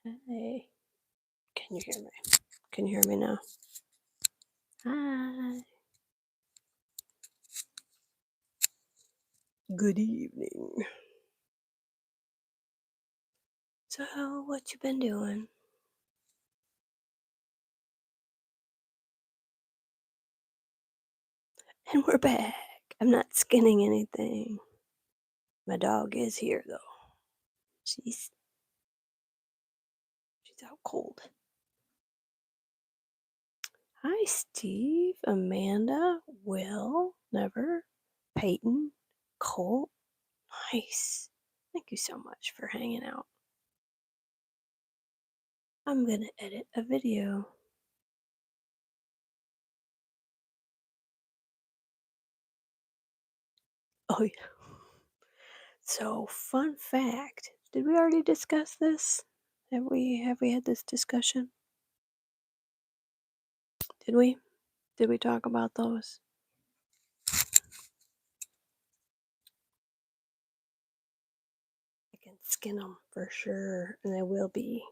Hey, can you hear me? Can you hear me now? Hi. Good evening. So, what you been doing? And we're back. I'm not skinning anything. My dog is here though. She's she's out cold. Hi, Steve, Amanda, Will, Never, Peyton, Colt. Nice. Thank you so much for hanging out. I'm gonna edit a video. Oh yeah. So, fun fact. Did we already discuss this? Have we had this discussion? Did we? Did we talk about those? I can skin them for sure, and they will be.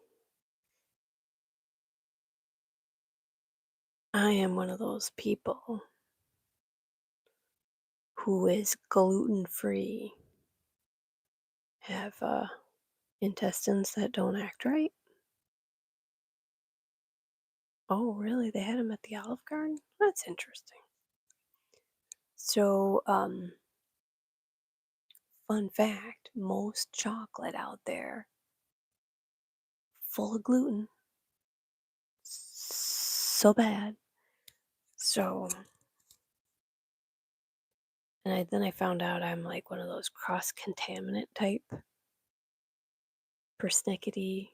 I am one of those people who is gluten free, have intestines that don't act right. Oh, really? They had them at the Olive Garden? That's interesting. So, fun fact, most chocolate out there full of gluten. So bad. So, then I found out I'm like one of those cross contaminant type persnickety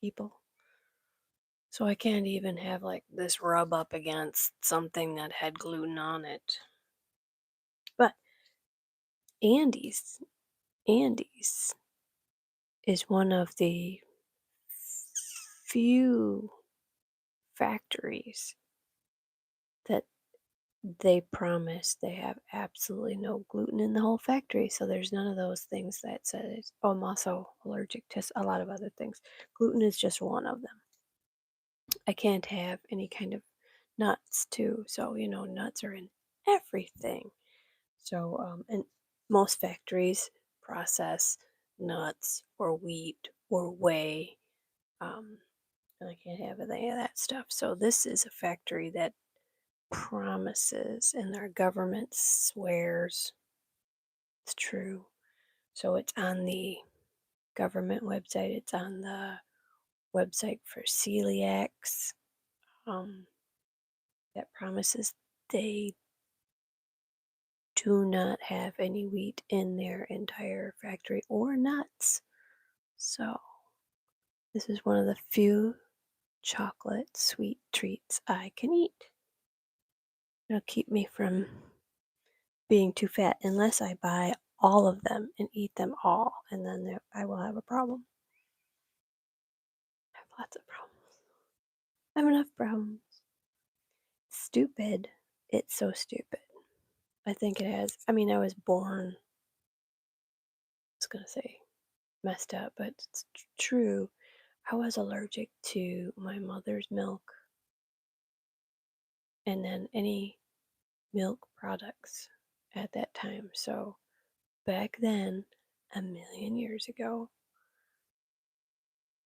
people. So I can't even have like this rub up against something that had gluten on it. But Andy's Andy's is one of the few factories that they promise they have absolutely no gluten in the whole factory. So there's none of those things that says, oh, I'm also allergic to a lot of other things. Gluten is just one of them. I can't have any kind of nuts too. So, nuts are in everything. So, and most factories process nuts or wheat or whey. Um, and I can't have any of that stuff. So, this is a factory that promises and our government swears it's true. So, it's on the government website, it's on the website for celiacs. Um, that promises they do not have any wheat in their entire factory or nuts. So, this is one of the few chocolate sweet treats I can eat. It'll keep me from being too fat unless I buy all of them and eat them all, and then I will have a problem. I have lots of problems. I have enough problems. Stupid. It's so stupid. I think it has. I mean, I was born, I was going to say messed up, but it's true. I was allergic to my mother's milk and then any milk products at that time. So back then, a million years ago,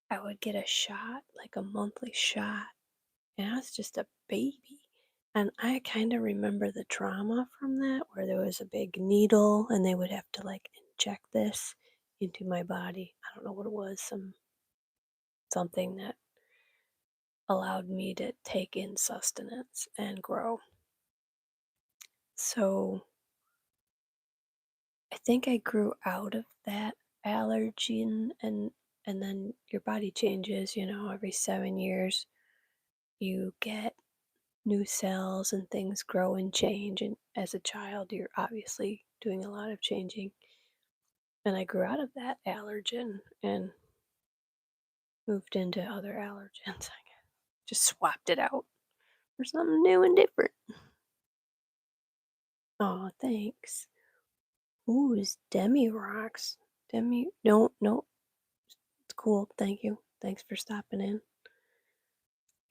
I would get a shot, like a monthly shot, and I was just a baby. And I kind of remember the trauma from that, where there was a big needle and they would have to like inject this into my body. I don't know what it was, something that allowed me to take in sustenance and grow. So I think I grew out of that allergy and then your body changes, every 7 years you get new cells and things grow and change, and as a child you're obviously doing a lot of changing. And I grew out of that allergen and moved into other allergens. I just swapped it out for something new and different. Oh, thanks. Ooh, it's Demi rocks. Demi, no, no, it's cool. Thank you. Thanks for stopping in.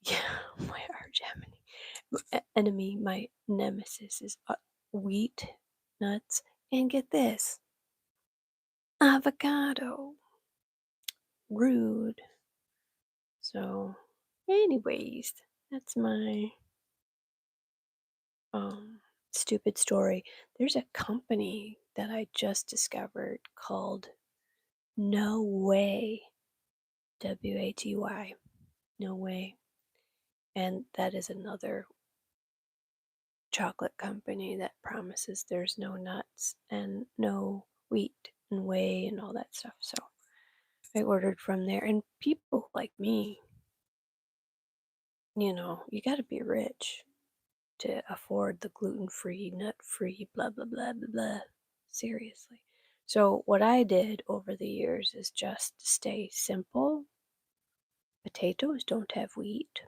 Yeah, my arch enemy. Enemy, my nemesis is wheat, nuts, and get this, avocado. Rude. So, anyways, that's my um stupid story. There's a company that I just discovered called No Way, WATY. No Way. And that is another chocolate company that promises there's no nuts and no wheat and whey and all that stuff. So I ordered from there. And people like me, you got to be rich to afford the gluten free, nut free, blah, blah, blah, blah, blah. Seriously. So, what I did over the years is just stay simple. Potatoes don't have wheat,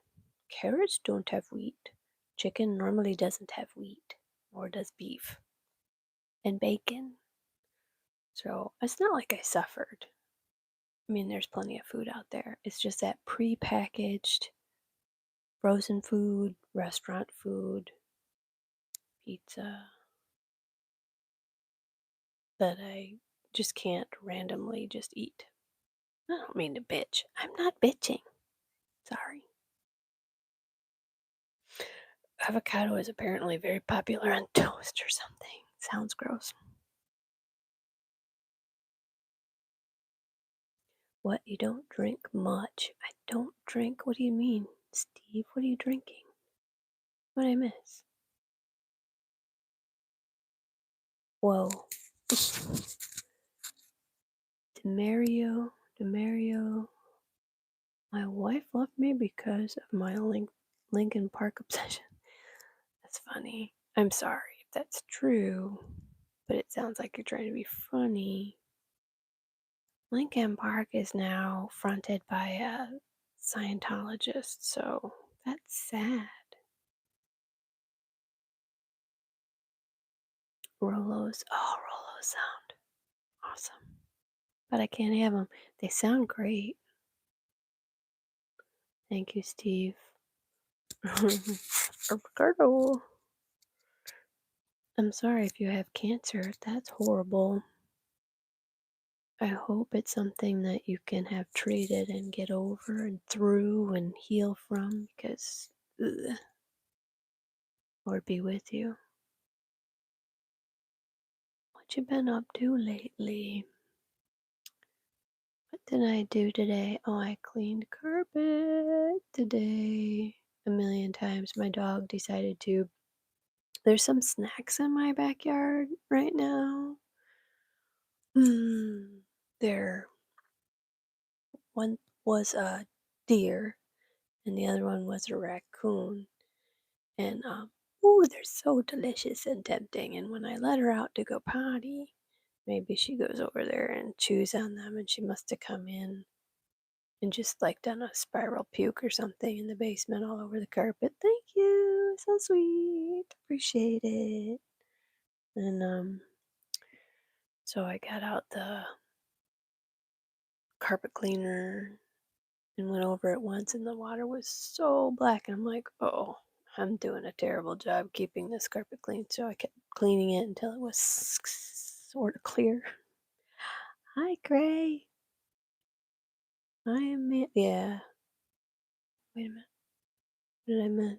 carrots don't have wheat, chicken normally doesn't have wheat, nor does beef, and bacon. So, it's not like I suffered. I mean, there's plenty of food out there. It's just that pre-packaged frozen food, restaurant food, pizza, that I just can't randomly just eat. I don't mean to bitch. I'm not bitching. Sorry. Avocado is apparently very popular on toast or something. Sounds gross. What? You don't drink much? I don't drink. What do you mean, Steve? What are you drinking? What did I miss? Whoa. Demario. My wife left me because of my Lincoln Park obsession. That's funny. I'm sorry if that's true, but it sounds like you're trying to be funny. Lincoln Park is now fronted by a Scientologist, so that's sad. Rolos. Oh, Rolos sound awesome. But I can't have them. They sound great. Thank you, Steve. Ricardo. I'm sorry if you have cancer. That's horrible. I hope it's something that you can have treated and get over and through and heal from because, ugh, Lord be with you. What you been up to lately? What did I do today? Oh, I cleaned carpet today a million times. My dog decided to. There's some snacks in my backyard right now. Mm, there, one was a deer, and the other one was a raccoon. And ooh, they're so delicious and tempting. And when I let her out to go potty, maybe she goes over there and chews on them, and she must have come in and just like done a spiral puke or something in the basement all over the carpet. Thank you, so sweet, appreciate it. And so I got out the carpet cleaner and went over it once, and the water was so black, and I'm like, oh, I'm doing a terrible job keeping this carpet clean. So I kept cleaning it until it was sort of clear. Hi, Gray. I am. Yeah. Wait a minute. What did I miss?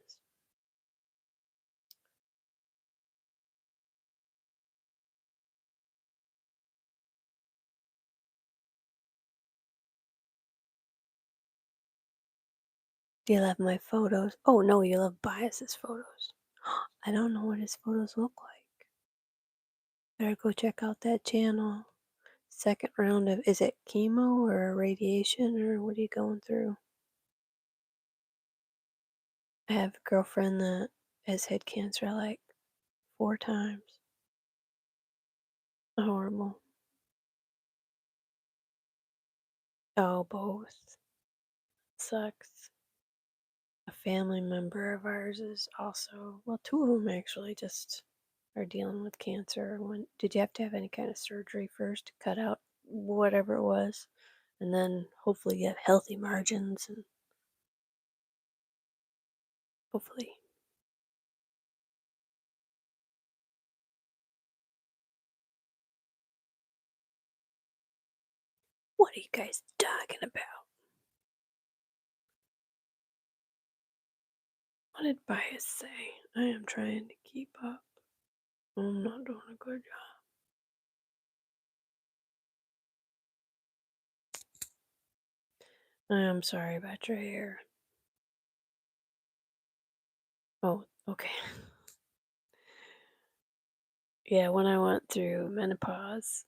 Do you love my photos? Oh no, you love Bias's photos. I don't know what his photos look like. Better go check out that channel. Second round of, is it chemo or radiation or what are you going through? I have a girlfriend that has had cancer like 4 times. Horrible. Oh, both. Sucks. A family member of ours is also, well, two of them actually just are dealing with cancer. Did you have to have any kind of surgery first to cut out whatever it was? and then hopefully you have healthy margins and hopefully. What are you guys talking about? What did Bias say? I am trying to keep up. I'm not doing a good job. I am sorry about your hair. Oh, okay. Yeah, when I went through menopause,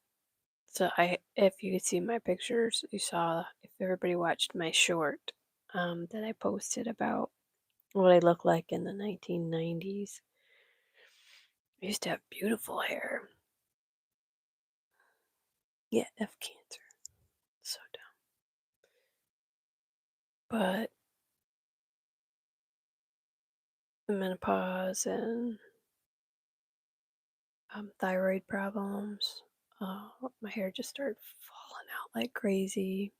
so if you see my pictures, you saw if everybody watched my short that I posted about what I looked like in the 1990s. I used to have beautiful hair. Yeah, F cancer. So dumb. But the menopause and thyroid problems, my hair just started falling out like crazy.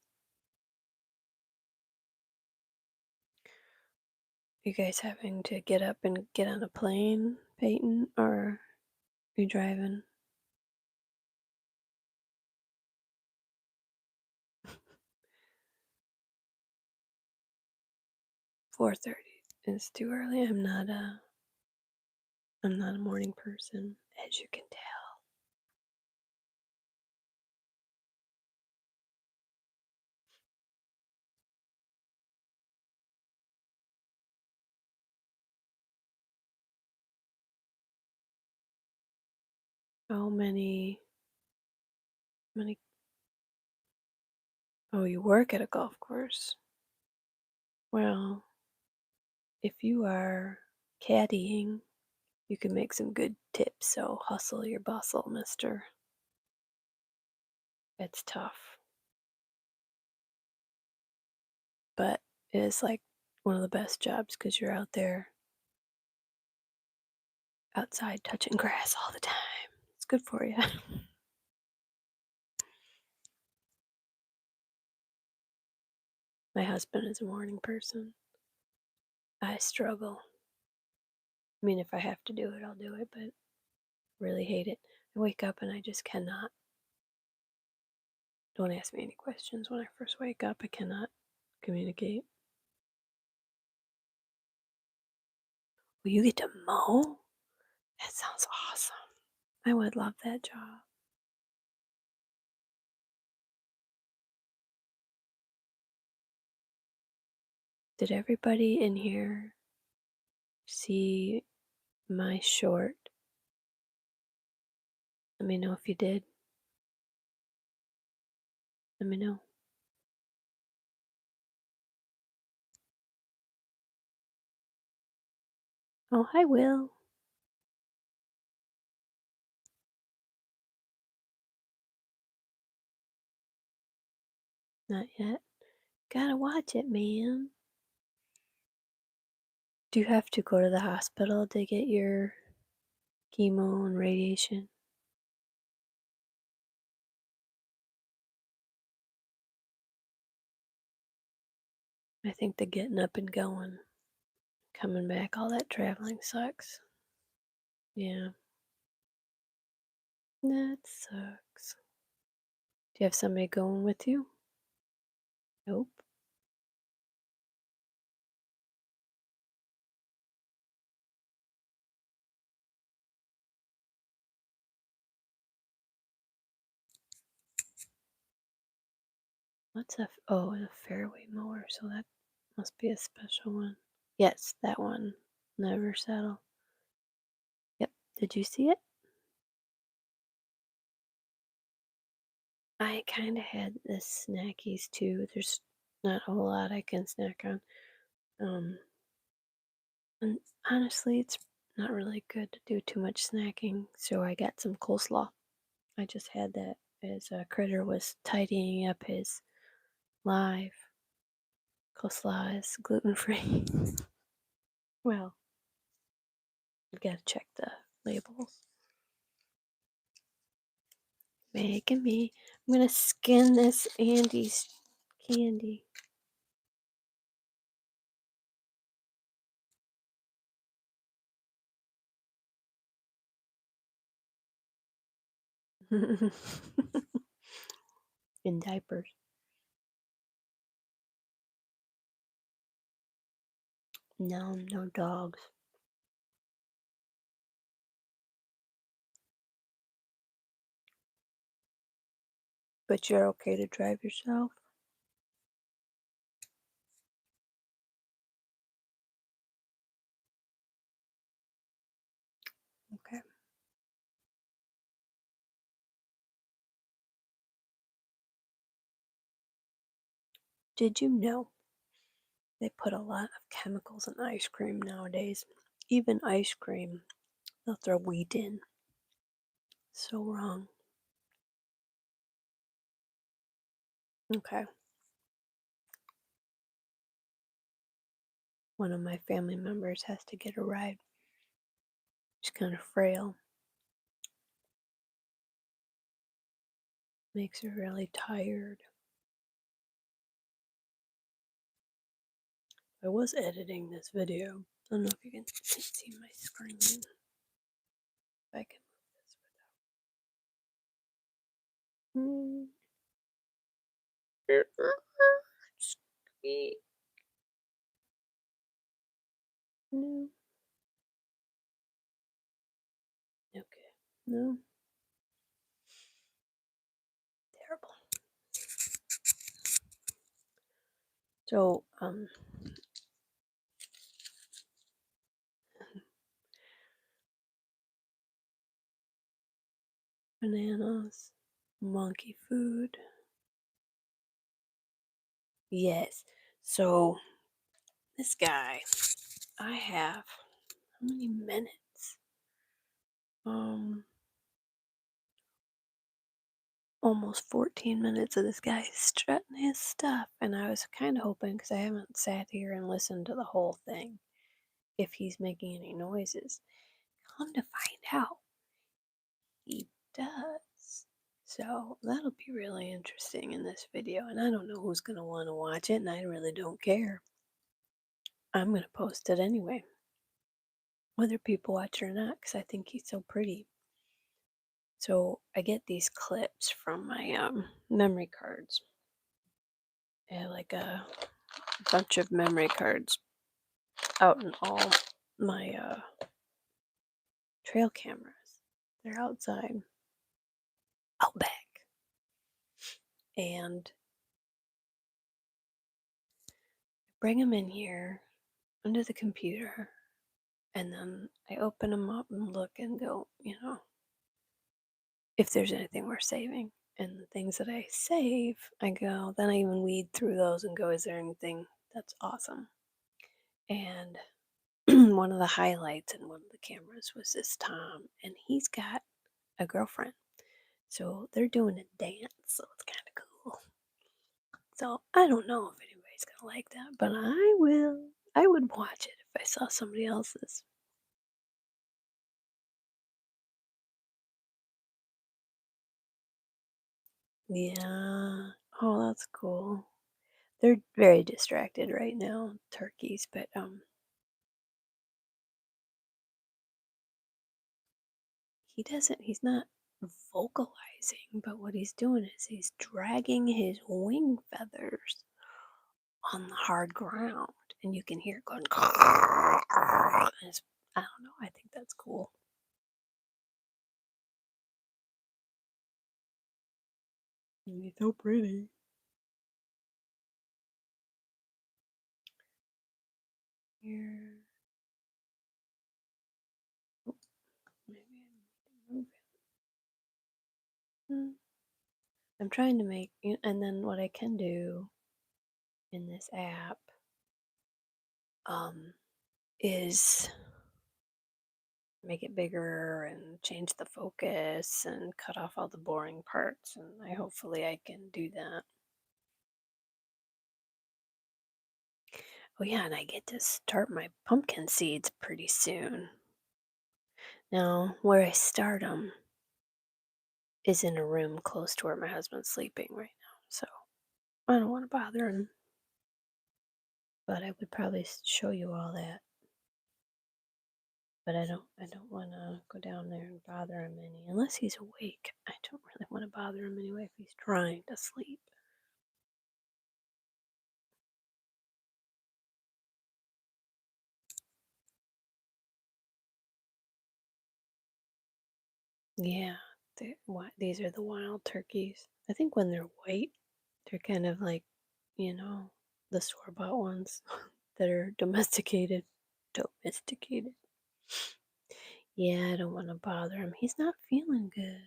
You guys having to get up and get on a plane, Peyton, or you driving? 4:30 is too early. I'm not a morning person, as you can tell. How many oh, you work at a golf course. Well, if you are caddying, you can make some good tips, so hustle your bustle, mister. It's tough, but it is like one of the best jobs because you're out there outside touching grass all the time. It's good for you. My husband is a morning person. I struggle. I mean, if I have to do it, I'll do it, but really hate it. I wake up and I just cannot. Don't ask me any questions when I first wake up. I cannot communicate. Will you get to mow? That sounds awesome. I would love that job. Did everybody in here see my short? Let me know if you did. Let me know. Oh, hi, Will. Not yet. Gotta watch it, man. Do you have to go to the hospital to get your chemo and radiation? I think the getting up and going, coming back, all that traveling sucks. Yeah, that sucks. Do you have somebody going with you? Nope. Oh, a fairway mower, so that must be a special one. Yes, that one. Never settle. Yep. Did you see it? I kind of had this snackies too. There's not a whole lot I can snack on. Um, and honestly, it's not really good to do too much snacking, so I got some coleslaw. I just had that as Critter was tidying up his live. Coleslaw is gluten free. Well, you gotta check the labels. Making me. I'm gonna skin this Andy's candy. In diapers. No, no dogs. But you're okay to drive yourself? Okay. Did you know they put a lot of chemicals in ice cream nowadays? Even ice cream, they'll throw wheat in. So wrong. Okay. One of my family members has to get a ride. She's kind of frail. Makes her really tired. I was editing this video. I don't know if you can see my screen. If I can move this without. Squeak. No. Okay. No. Terrible. So, bananas, monkey food. Yes. So, this guy, I have how many minutes? Um, Almost 14 minutes of this guy strutting his stuff, and I was kind of hoping because I haven't sat here and listened to the whole thing if he's making any noises. Come to find out, he does. So that'll be really interesting in this video, and I don't know who's going to want to watch it, and I really don't care. I'm going to post it anyway, whether people watch it or not, because I think he's so pretty. So I get these clips from my memory cards. I have like a bunch of memory cards out in all my trail cameras. They're outside, out back, and bring them in here under the computer, and then I open them up and look and go, if there's anything worth saving. And the things that I save, I go, then I even weed through those and go, is there anything that's awesome? And one of the highlights in one of the cameras was this Tom, and he's got a girlfriend. So they're doing a dance, so it's kind of cool. So I don't know if anybody's gonna like that, but I will. I would watch it if I saw somebody else's. Yeah. Oh, that's cool. They're very distracted right now, turkeys, but he's not vocalizing, but what he's doing is he's dragging his wing feathers on the hard ground, and you can hear it going. I don't know. I think that's cool. He's so pretty. Here, oh, maybe I need to move it. I'm trying to make, and then what I can do in this app, um, is make it bigger and change the focus and cut off all the boring parts, and hopefully I can do that. Oh yeah, and I get to start my pumpkin seeds pretty soon. Now, where I start them is in a room close to where my husband's sleeping right now. So I don't want to bother him, but I would probably show you all that. But I don't want to go down there and bother him any, unless he's awake. I don't really want to bother him anyway if he's trying to sleep. Yeah, these are the wild turkeys. I think when they're white, they're kind of like, you know, the store-bought ones that are domesticated. Domesticated. Yeah, I don't want to bother him. He's not feeling good.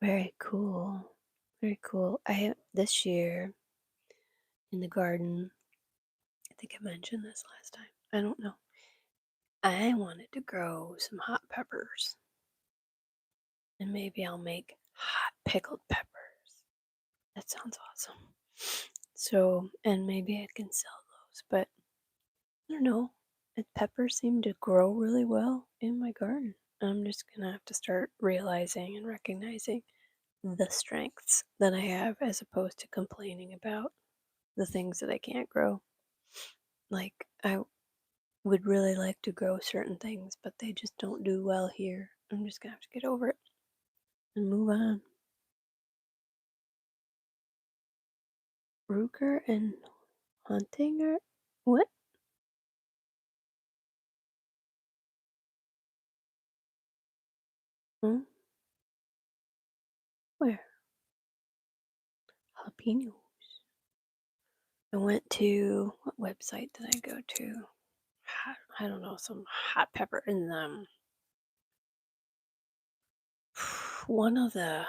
Very cool. Very cool. I have this year in the garden, I think I mentioned this last time. I don't know. I wanted to grow some hot peppers, and maybe I'll make hot pickled peppers. That sounds awesome. So, and maybe I can sell those, but I don't know. Peppers seem to grow really well in my garden. I'm just gonna have to start realizing and recognizing the strengths that I have as opposed to complaining about the things that I can't grow. Like, I would really like to grow certain things, but they just don't do well here. I'm just gonna have to get over it and move on. Ruger and hunting or what? Hmm? Where? Jalapenos. I went to what website did I go to? I don't know, some hot pepper in them. One of the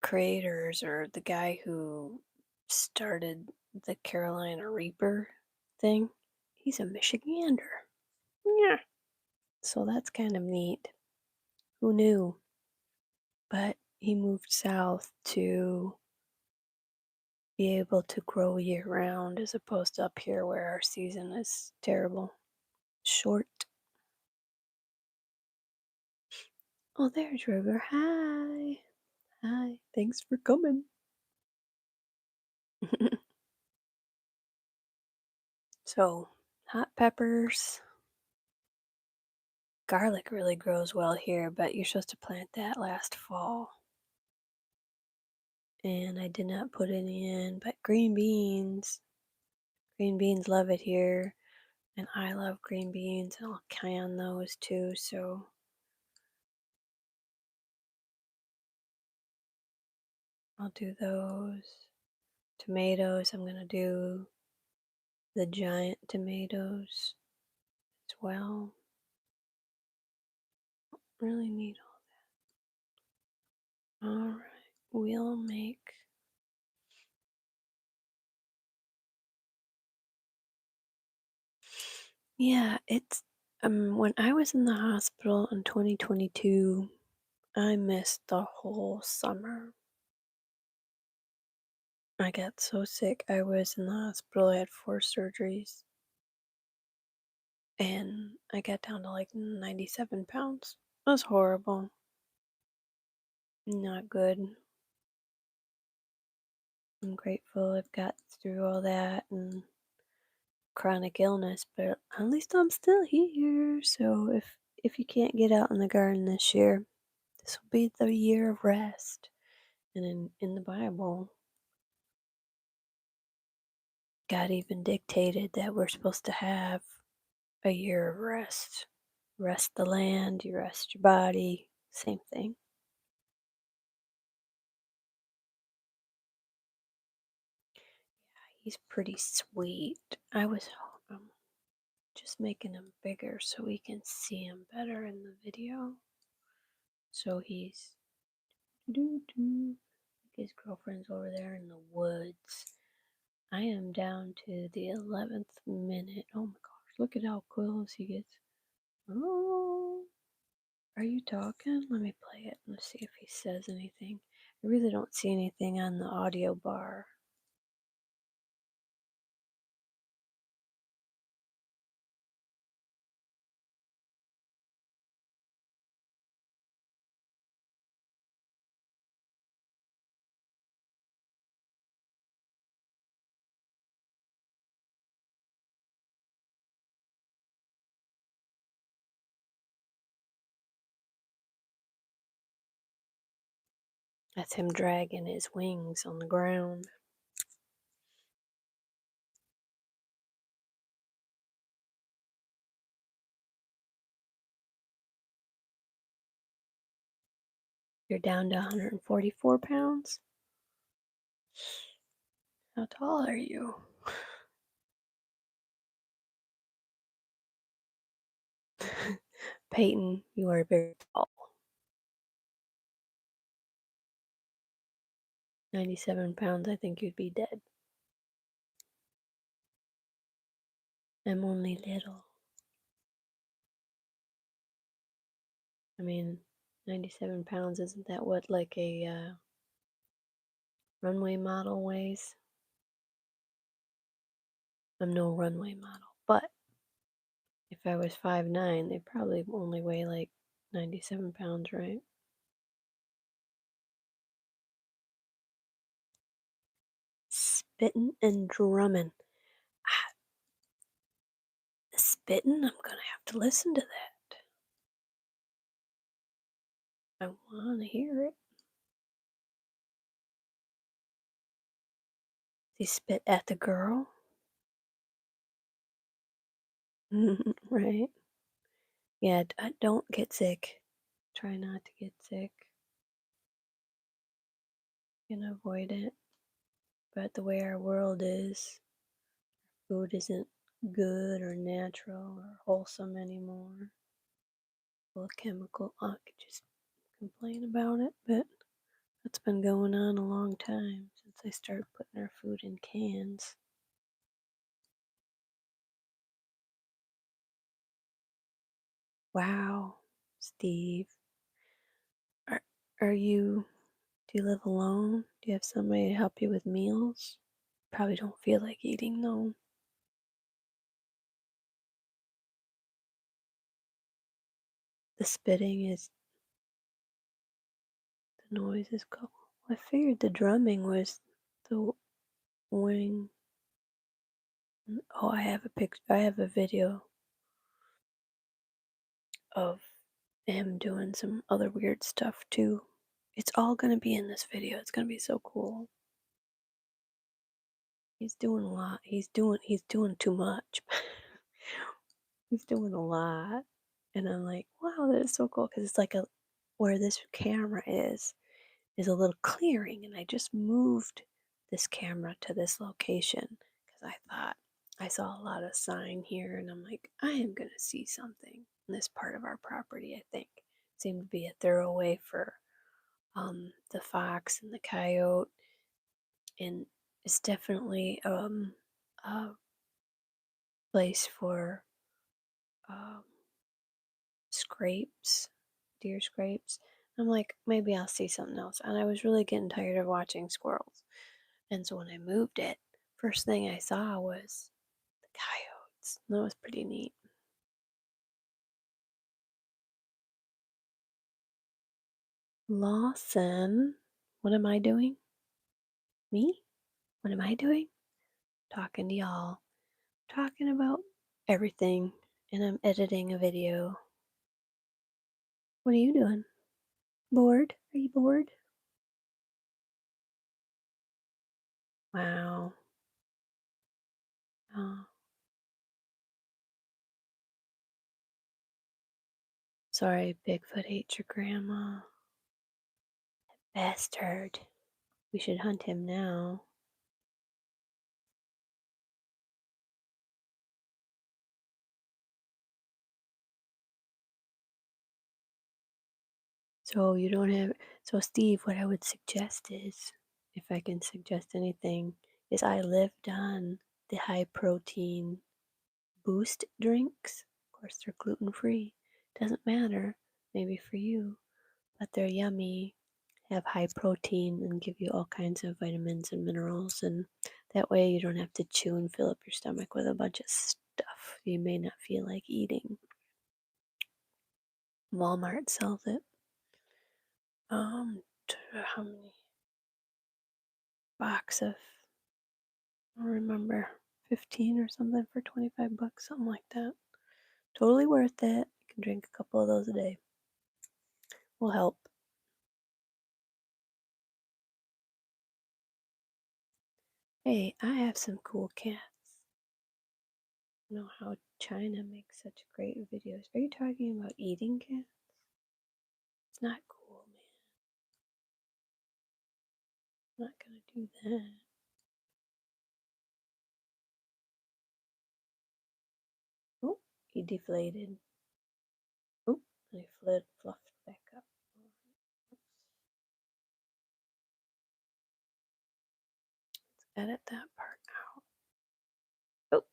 creators or the guy who started the Carolina Reaper thing, he's a Michigander. Yeah. So that's kind of neat. Who knew? But he moved south to be able to grow year round as opposed to up here where our season is terrible. Short. Oh, there's River. Hi. Hi. Thanks for coming. So, hot peppers. Garlic really grows well here, but you're supposed to plant that last fall. And I did not put any in, but green beans. Green beans love it here. And I love green beans, and I'll can those too. So I'll do those. Tomatoes, I'm going to do the giant tomatoes as well. Really need all. All right, we'll make. Yeah, it's when I was in the hospital in 2022, I missed the whole summer. I got so sick. I was in the hospital. I had 4 surgeries, and I got down to like 97 pounds. It was horrible. Not good. I'm grateful I've got through all that and chronic illness, but at least I'm still here. So if you can't get out in the garden this year, this will be the year of rest. And in the Bible, God even dictated that we're supposed to have a year of rest. Rest the land, you rest your body, same thing. He's pretty sweet. I was just making him bigger so we can see him better in the video. So he's doo doo. His girlfriend's over there in the woods. I am down to the 11th minute. Oh my gosh, look at how close he gets. Oh, are you talking? Let me play it and see if he says anything. I really don't see anything on the audio bar. That's him dragging his wings on the ground. You're down to 144 pounds? How tall are you? Peyton, you are very tall. 97 pounds, I think you'd be dead. I'm only little. I mean, 97 pounds, isn't that what like a runway model weighs? I'm no runway model, but if I was 5'9", they probably only weigh like 97 pounds, right? Spittin' and drummin'. Ah, spittin'? I'm gonna have to listen to that. I wanna hear it. He spit at the girl? Right. Yeah, don't get sick. Try not to get sick. You can avoid it. But the way our world is, food isn't good or natural or wholesome anymore. Full of chemical. I could just complain about it, but that's been going on a long time since they started putting our food in cans. Wow, Steve. Are, are you, do you live alone? Do you have somebody to help you with meals? Probably don't feel like eating though. The spitting is, the noise is cool. I figured the drumming was the wing. Oh, I have a picture. I have a video of him doing some other weird stuff too. It's all gonna be in this video. It's gonna be so cool. He's doing a lot. He's doing too much. He's doing a lot. And I'm like, wow, that is so cool. Cause it's like a where this camera is a little clearing, and I just moved this camera to this location because I thought I saw a lot of sign here, and I'm like, I am gonna see something in this part of our property. I think seemed to be a throwaway for the fox and the coyote, and it's definitely a place for um, scrapes, deer scrapes. I'm like, maybe I'll see something else, and I was really getting tired of watching squirrels. And so when I moved it, first thing I saw was the coyotes. That was pretty neat. Lawson, what am I doing? Me? What am I doing? Talking to y'all. Talking about everything. And I'm editing a video. What are you doing? Bored? Are you bored? Wow. Oh, sorry, Bigfoot ate your grandma. Bastard. We should hunt him now. So you don't have. So Steve, what I would suggest is, if I can suggest anything, is I lived on the high protein boost drinks. Of course, they're gluten free. Doesn't matter, maybe for you, but they're yummy. Have high protein and give you all kinds of vitamins and minerals, and that way you don't have to chew and fill up your stomach with a bunch of stuff you may not feel like eating. Walmart sells it. How many box of, I don't remember, 15 or something for 25 bucks, something like that. Totally worth it. You can drink a couple of those a day. Will help. Hey, I have some cool cats. I know how China makes such great videos. Are you talking about eating cats? It's not cool, man. I'm not gonna do that. Oh, he deflated. Oh, and he fluffed back up. Let's edit that part out. Oh,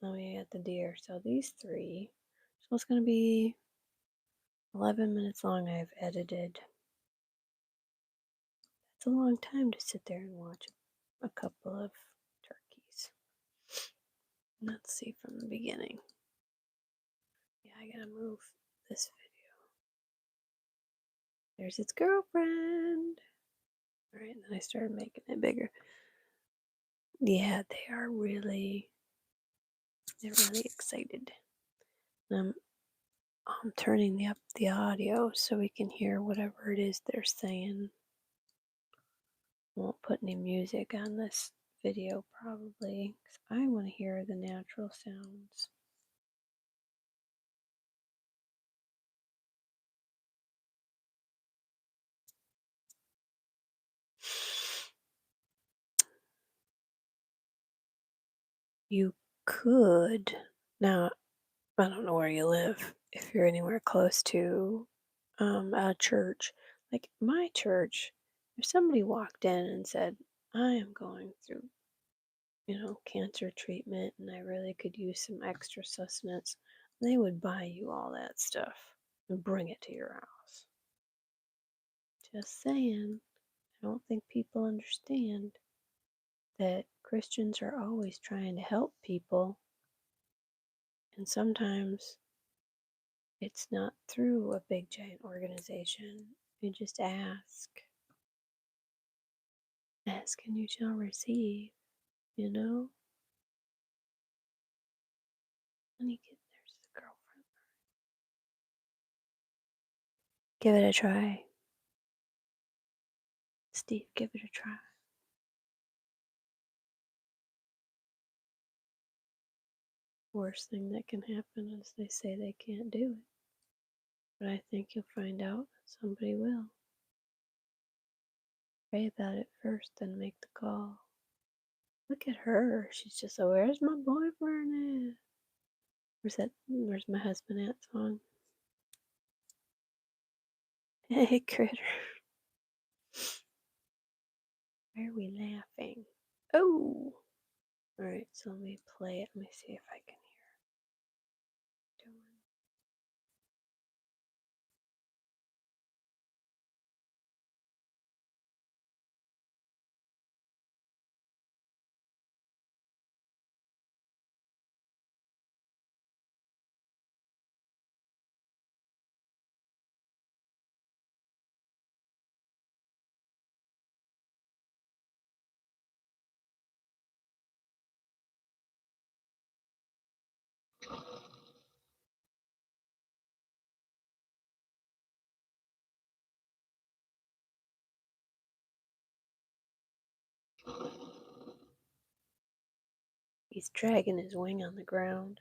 now we got the deer. So these three. So it's gonna be 11 minutes long. I've edited. It's a long time to sit there and watch a couple of turkeys. Let's see from the beginning. Yeah, I gotta move this video. There's its girlfriend. Alright, and then I started making it bigger. Yeah, they're really excited. I'm turning up the audio so we can hear whatever it is they're saying. Won't put any music on this video probably, because I want to hear the natural sounds. You could. Now, I don't know where you live. If you're anywhere close to a church, like my church, if somebody walked in and said, I am going through, cancer treatment and I really could use some extra sustenance, they would buy you all that stuff and bring it to your house. Just saying. I don't think people understand that Christians are always trying to help people, and sometimes it's not through a big giant organization. You just ask. Ask and you shall receive, you know? Honey, there's the girlfriend. Give it a try. Steve, give it a try. Worst thing that can happen is they say they can't do it. But I think you'll find out somebody will. Pray about it first, then make the call. Look at her. She's just like, where's my boyfriend at? Where's my husband at song? Hey, critter. Why are we laughing? Oh! Alright, so let me play it. Let me see if I can hear. He's dragging his wing on the ground.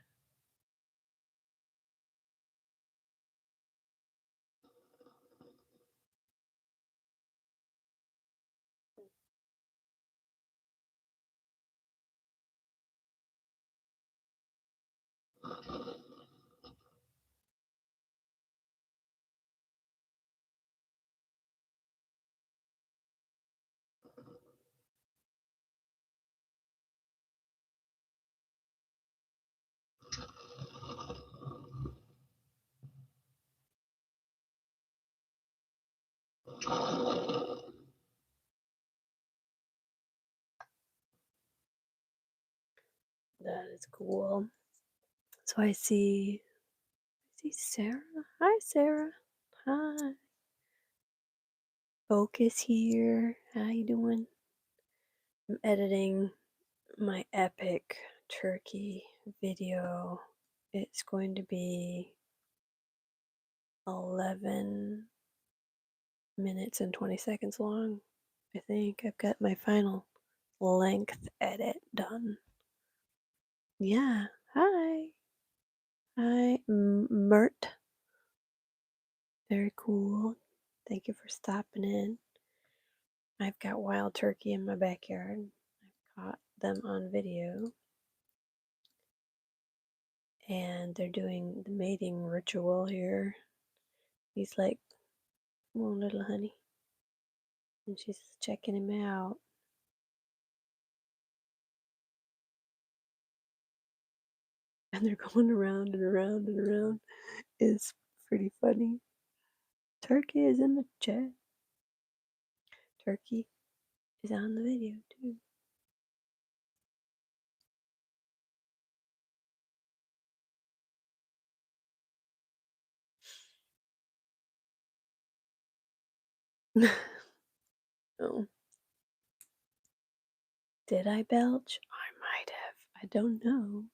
That is cool. So I see Sarah. Hi, Sarah. Hi. Focus here. How you doing? I'm editing my epic turkey video. It's going to be 11 minutes and 20 seconds long. I think I've got my final length edit done. Yeah. Hi. Hi, Mert. Very cool. Thank you for stopping in. I've got wild turkey in my backyard. I've caught them on video. And they're doing the mating ritual here. He's like, come on, little honey. And she's checking him out. And they're going around and around and around. It's pretty funny. Turkey is in the chat. Turkey is on the video too. Oh, did I belch? I might have. I don't know.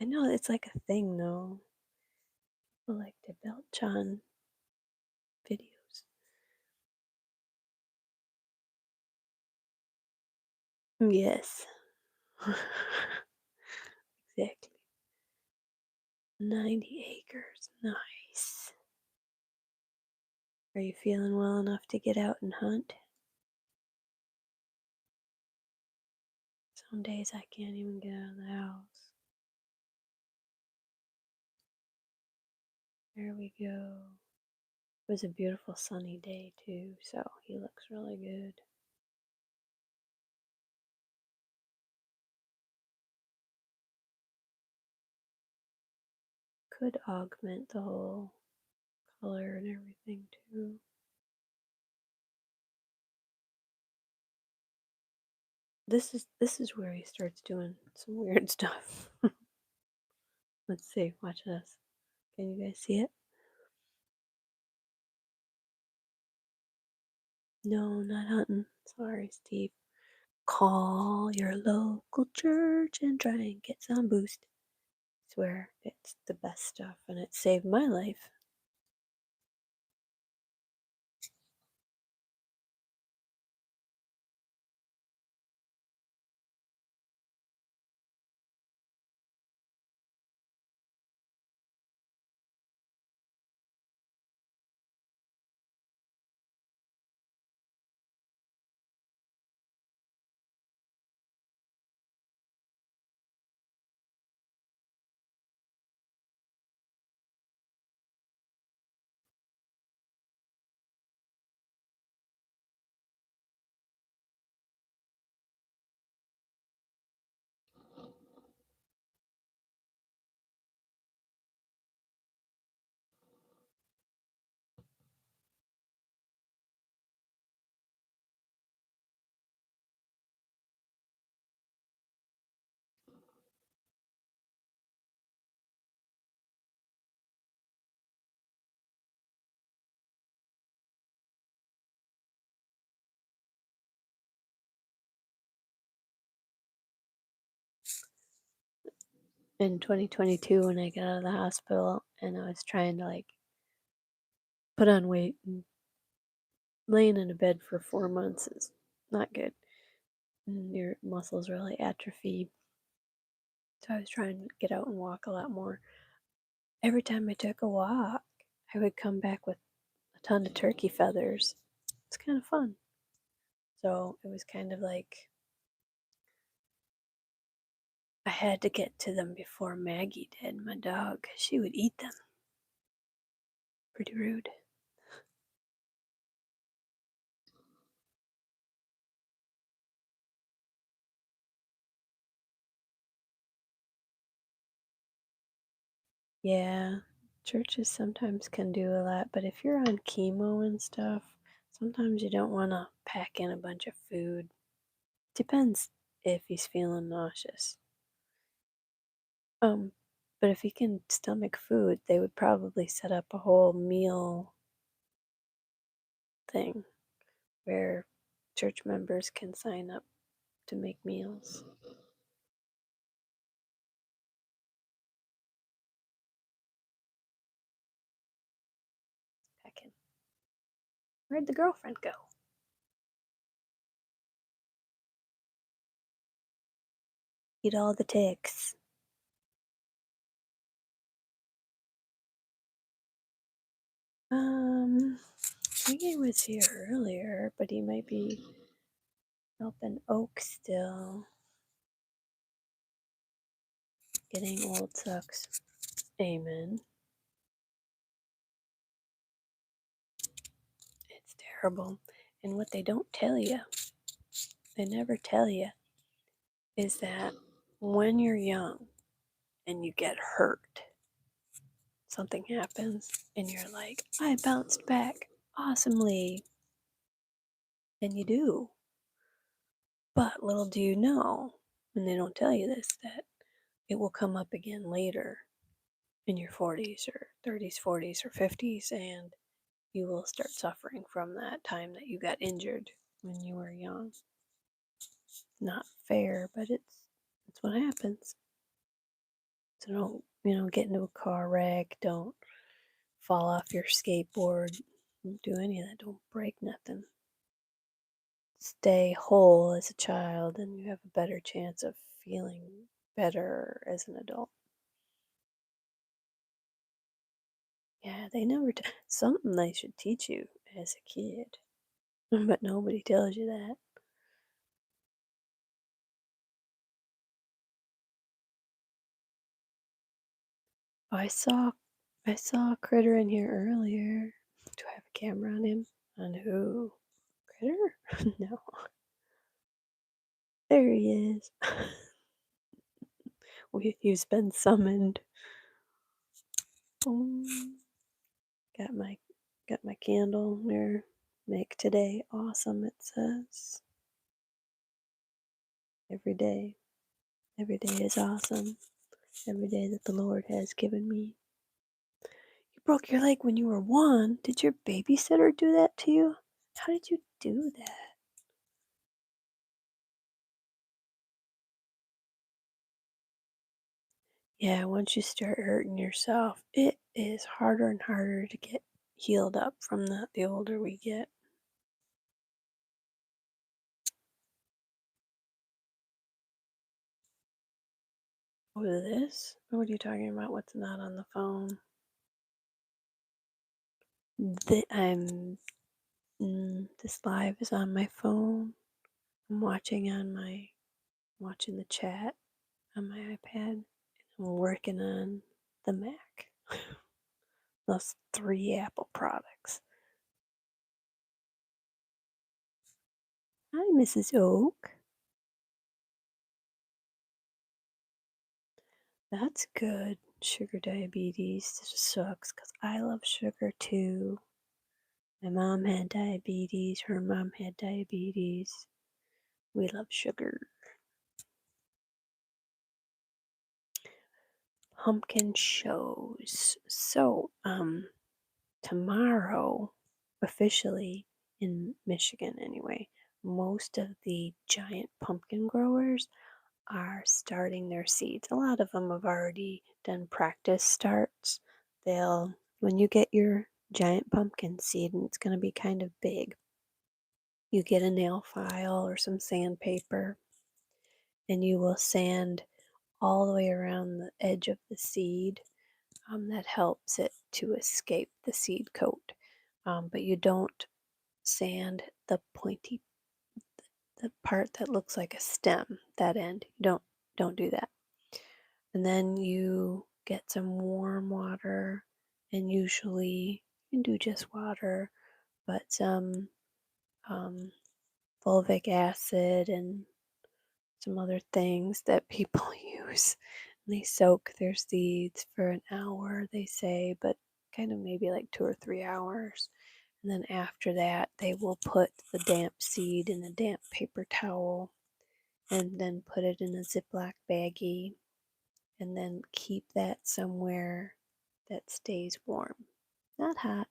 I know it's like a thing though. People like to belch on videos. Yes. Exactly. 90 acres. Nice. Are you feeling well enough to get out and hunt? Some days I can't even get out of the house. There we go. It was a beautiful sunny day too, so he looks really good. Could augment the whole color and everything too. This is where he starts doing some weird stuff. Let's see, watch this. Can you guys see it? No, not hunting. Sorry, Steve. Call your local church and try and get some boost. I swear, it's the best stuff and it saved my life. In 2022, when I got out of the hospital and I was trying to like put on weight, and laying in a bed for 4 months is not good. And your muscles really atrophy. So I was trying to get out and walk a lot more. Every time I took a walk, I would come back with a ton of turkey feathers. It's kind of fun. So it was kind of like I had to get to them before Maggie did, my dog. She would eat them. Pretty rude. Yeah, churches sometimes can do a lot, but if you're on chemo and stuff, sometimes you don't want to pack in a bunch of food. Depends if he's feeling nauseous. Um, but if he can stomach food, they would probably set up a whole meal thing where church members can sign up to make meals. Pack in. Where'd the girlfriend go? Eat all the ticks. I think he was here earlier, but he might be helping Oak still. Getting old sucks. Amen. It's terrible. And what they don't tell you, they never tell you, is that when you're young and you get hurt, something happens, and you're like, I bounced back awesomely. And you do. But little do you know, and they don't tell you this, that it will come up again later in your 40s or 30s, 40s, or 50s, and you will start suffering from that time that you got injured when you were young. Not fair, but it's what happens. So don't, get into a car wreck, don't fall off your skateboard, don't do any of that, don't break nothing. Stay whole as a child and you have a better chance of feeling better as an adult. Yeah, they never something they should teach you as a kid, but nobody tells you that. I saw a critter in here earlier. Do I have a camera on him? On who? Critter? No. There he is. He's been summoned. Um, got my got my candle there. Make today awesome, it says. Every day. Every day is awesome. Every day that the Lord has given me. You broke your leg when you were 1. Did your babysitter do that to you? How did you do that? Yeah, once you start hurting yourself, it is harder and harder to get healed up from that the older we get. What is this? What are you talking about? What's not on the phone? This live is on my phone. I'm watching the chat on my iPad. I'm working on the Mac. Those 3 Apple products. Hi, Mrs. Oak. That's good. Sugar diabetes just sucks because I love sugar too. My mom had diabetes. Her mom had diabetes. We love sugar. Pumpkin shows. So, tomorrow, officially in Michigan anyway, most of the giant pumpkin growers are starting their seeds. A lot of them have already done practice starts. When you get your giant pumpkin seed, and it's going to be kind of big, you get a nail file or some sandpaper, and you will sand all the way around the edge of the seed. That helps it to escape the seed coat. But you don't sand the part that looks like a stem, that end. You don't do that. And then you get some warm water, and usually you can do just water, but some um, fulvic acid and some other things that people use. And they soak their seeds for an hour, they say, but kind of maybe like 2 or 3 hours. And then after that, they will put the damp seed in a damp paper towel and then put it in a Ziploc baggie and then keep that somewhere that stays warm. Not hot,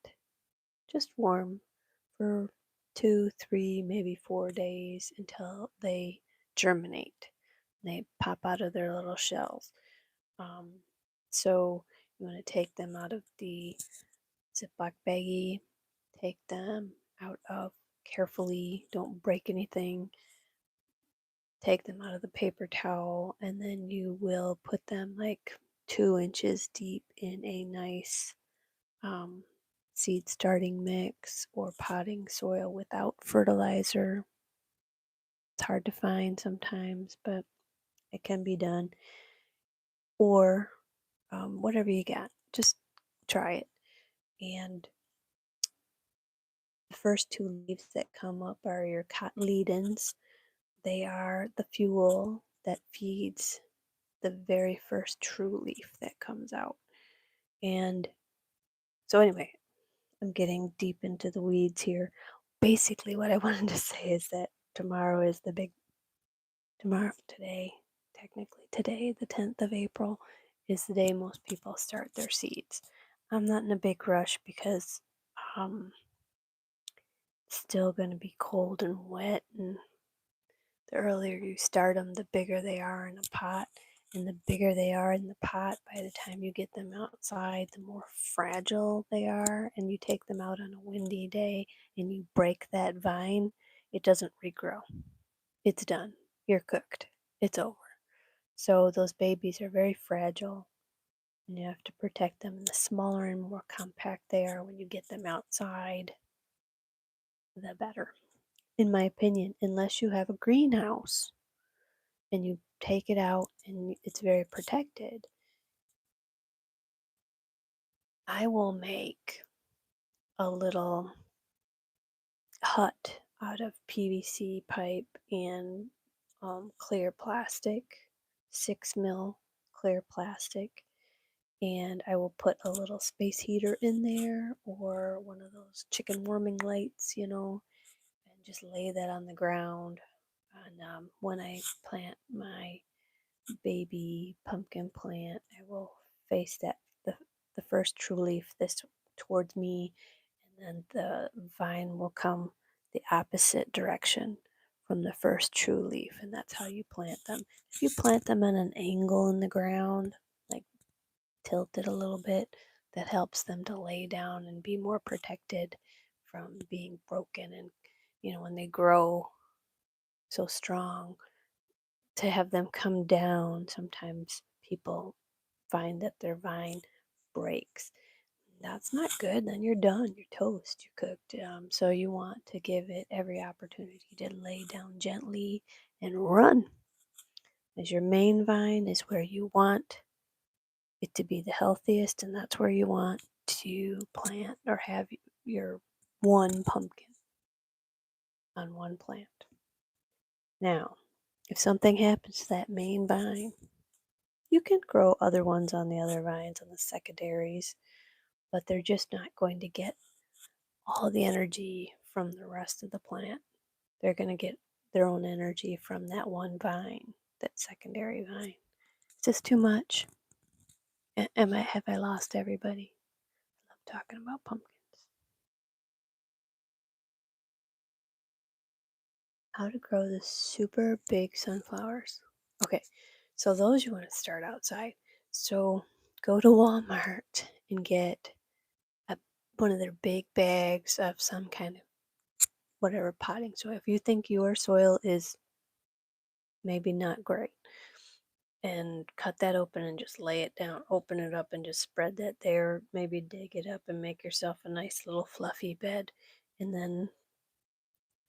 just warm for 2, 3, maybe 4 days until they germinate. They pop out of their little shells. Um, so you want to take them out of the Ziploc baggie, take them out of carefully, don't break anything. take them out of the paper towel, and then you will put them like 2 inches deep in a nice um, seed starting mix or potting soil without fertilizer. It's hard to find sometimes, but it can be done. Or whatever you got, just try it. And the first two leaves that come up are your cotyledons. They are the fuel that feeds the very first true leaf that comes out. And so, anyway, I'm getting deep into the weeds here. Basically, what I wanted to say is that tomorrow is the big tomorrow, today, technically today, the 10th of April, is the day most people start their seeds. I'm not in a big rush because um, it's still going to be cold and wet, and the earlier you start them, the bigger they are in a pot. And the bigger they are in the pot, by the time you get them outside, the more fragile they are. And you take them out on a windy day and you break that vine, it doesn't regrow. It's done. You're cooked. It's over. So those babies are very fragile and you have to protect them. And the smaller and more compact they are when you get them outside, the better. In my opinion, unless you have a greenhouse and you take it out and it's very protected, I will make a little hut out of PVC pipe and clear plastic, 6 mil clear plastic, and I will put a little space heater in there or one of those chicken warming lights, and just lay that on the ground. And when I plant my baby pumpkin plant, I will face the first true leaf this towards me, and then the vine will come the opposite direction from the first true leaf, and that's how you plant them. If you plant them at an angle in the ground, like tilt it a little bit, that helps them to lay down and be more protected from being broken. And when they grow so strong, to have them come down, sometimes people find that their vine breaks. That's not good. Then you're done. You're toast. You're cooked. So you want to give it every opportunity to lay down gently and run. As your main vine is where you want it to be the healthiest, and that's where you want to plant or have your one pumpkin on one plant. Now, if something happens to that main vine, you can grow other ones on the other vines on the secondaries, but they're just not going to get all the energy from the rest of the plant. They're going to get their own energy from that one vine, that secondary vine. It's just too much. Have I lost everybody? I love talking about pumpkins. How to grow the super big sunflowers. Okay, so those you want to start outside. So go to Walmart and get a, one of their big bags of some kind of whatever potting soil. If you think your soil is maybe not great, and cut that open and just lay it down, open it up and just spread that there, maybe dig it up and make yourself a nice little fluffy bed, and then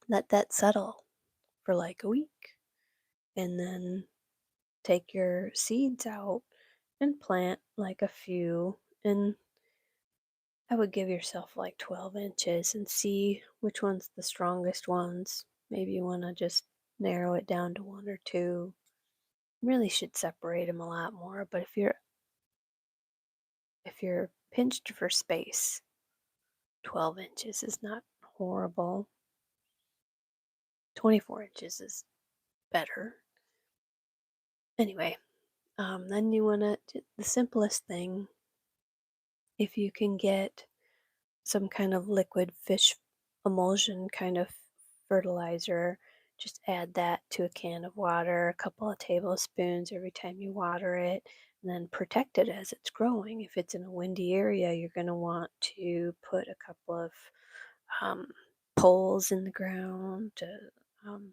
let that settle for like a week, and then take your seeds out and plant like a few, and I would give yourself like 12 inches and see which one's the strongest ones. Maybe you want to just narrow it down to one or two. Really should separate them a lot more, but if you're pinched for space, 12 inches is not horrible. 24 inches is better. Anyway, then you want to, the simplest thing, if you can get some kind of liquid fish emulsion kind of fertilizer, just add that to a can of water, a couple of tablespoons every time you water it, and then protect it as it's growing. If it's in a windy area, you're going to want to put a couple of um, poles in the ground to um,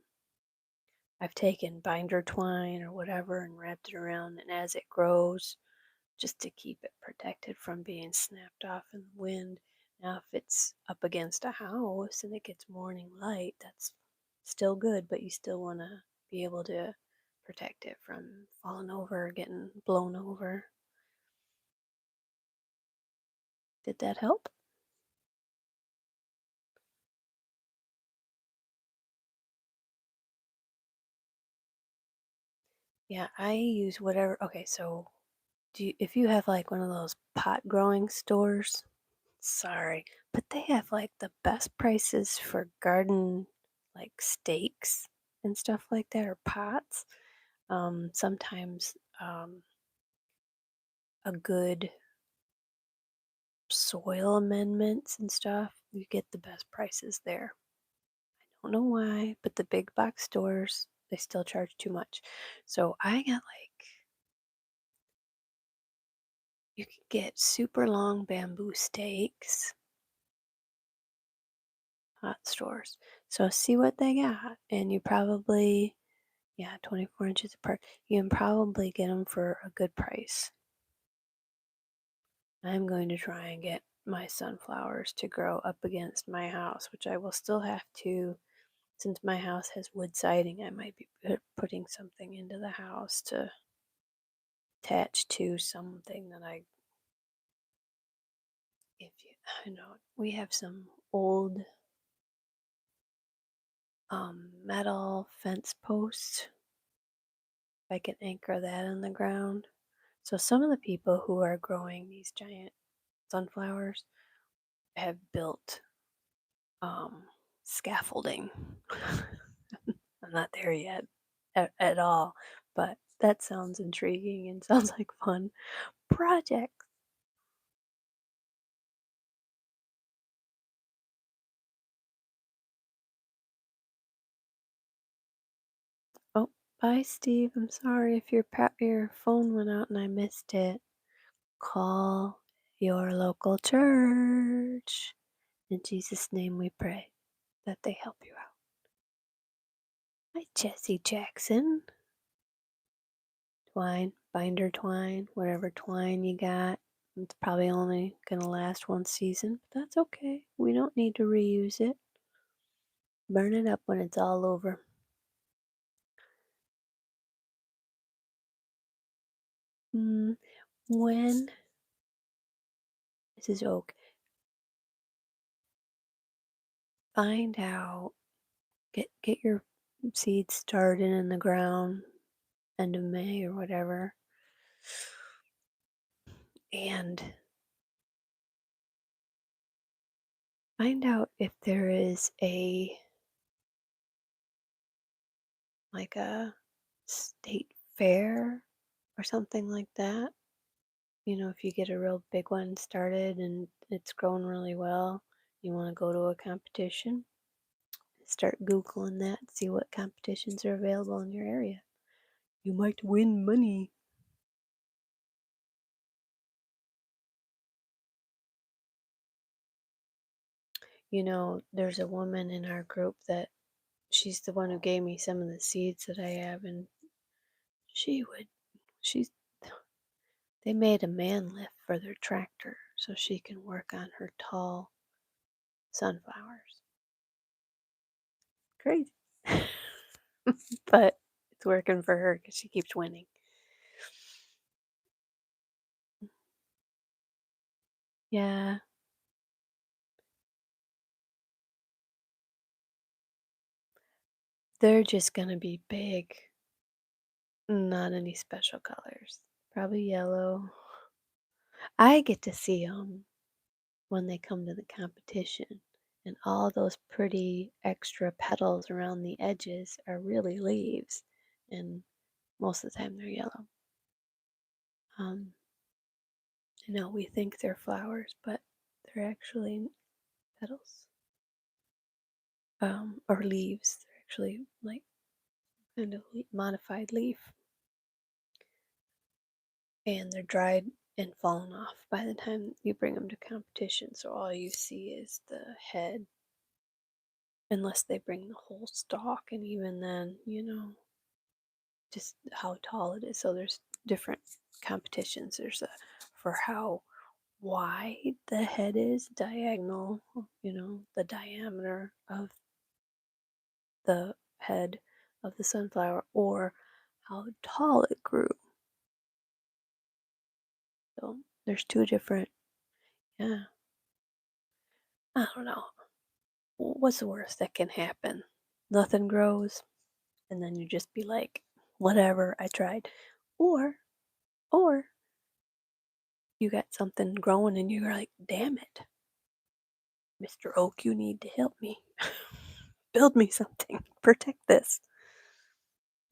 I've taken binder twine or whatever and wrapped it around, and as it grows, just to keep it protected from being snapped off in the wind. Now, if it's up against a house and it gets morning light, that's still good, but you still want to be able to protect it from falling over or getting blown over. Did that help? Yeah, I use whatever. Okay, so if you have like one of those pot growing stores, sorry, but they have like the best prices for garden like stakes and stuff like that or pots. Sometimes a good soil amendments and stuff, you get the best prices there. Don't know why, but the big box stores, they still charge too much. So I got like, you can get super long bamboo stakes, hot stores. So see what they got. And you probably, yeah, 24 inches apart. You can probably get them for a good price. I'm going to try and get my sunflowers to grow up against my house, which I will still have to, since my house has wood siding, I might be putting something into the house to attach to something that if you, I know, we have some old metal fence posts. I can anchor that in the ground. So some of the people who are growing these giant sunflowers have built um, scaffolding. I'm not there yet at all, but that sounds intriguing and sounds like fun projects. Oh, bye, Steve. I'm sorry if your phone went out and I missed it. Call your local church. In Jesus' name we pray that they help you out. Hi, Jesse Jackson. Twine, binder twine, whatever twine you got. It's probably only going to last one season, but that's okay. We don't need to reuse it. Burn it up when it's all over. Mm, when this is oak, find out, get your seeds started in the ground end of May or whatever, and find out if there is a state fair or something like that. You know, if you get a real big one started and it's grown really well, you want to go to a competition, start Googling that, see what competitions are available in your area. You might win money. You know, there's a woman in our group that she's the one who gave me some of the seeds that I have, and she would, she's, they made a man lift for their tractor so she can work on her tall sunflowers. Crazy. But it's working for her because she keeps winning. Yeah, they're just gonna be big, not any special colors. Probably yellow. I get to see them when they come to the competition, and all those pretty extra petals around the edges are really leaves, and most of the time they're yellow. Um, we think they're flowers, but they're actually petals, or leaves. They're actually like kind of modified leaf, and they're dried and fallen off by the time you bring them to competition. So all you see is the head, unless they bring the whole stalk, and even then. just how tall it is. So there's different competitions. There's a for how wide the head is, diagonal, the diameter of the head of the sunflower, or how tall it grew. So there's two different, yeah, I don't know. What's the worst that can happen? Nothing grows, and then you just be like, whatever, I tried. Or, or you got something growing and you're like, damn it, Mr. Oak, you need to help me. Build me something. Protect this.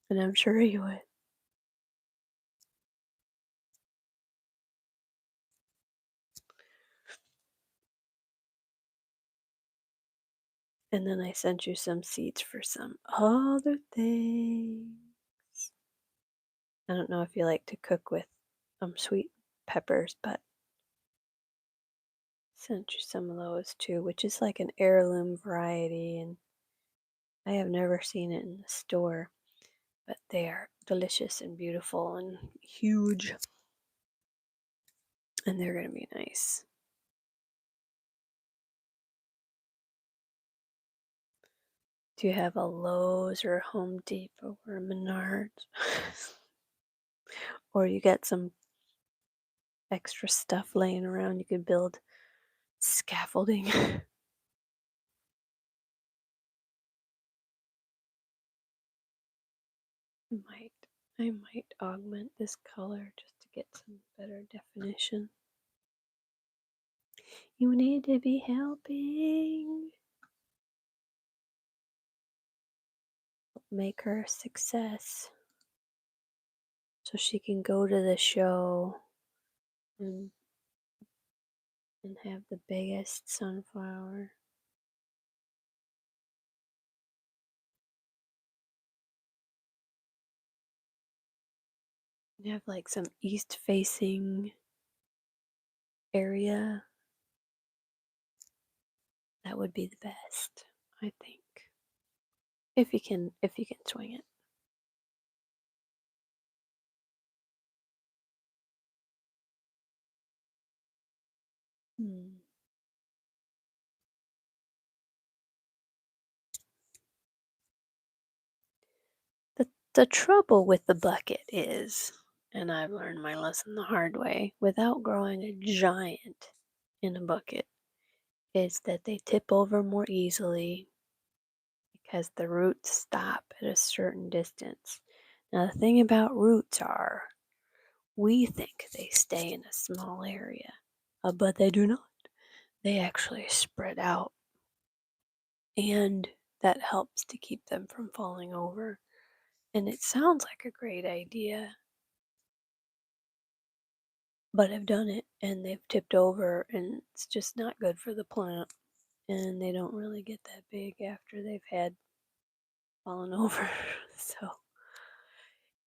And I'm sure he would. And then I sent you some seeds for some other things. I don't know if you like to cook with sweet peppers, but sent you some of those too, which is like an heirloom variety, and I have never seen it in the store, but they are delicious and beautiful and huge, and they're going to be nice. Do you have a Lowe's or a Home Depot or a Menards? Or you got some extra stuff laying around you could build scaffolding? might I might augment this color just to get some better definition. You need to be helping. Make her a success so she can go to the show and have the biggest sunflower. And have like some east facing area. That would be the best, I think. If you can swing it. Hmm. The trouble with the bucket is, and I've learned my lesson the hard way, without growing a giant in a bucket, is that they tip over more easily because the roots stop at a certain distance. Now, the thing about roots are, we think they stay in a small area, but they do not. They actually spread out, and that helps to keep them from falling over. And it sounds like a great idea, but I've done it and they've tipped over, and it's just not good for the plant. And they don't really get that big after they've had fallen over. So,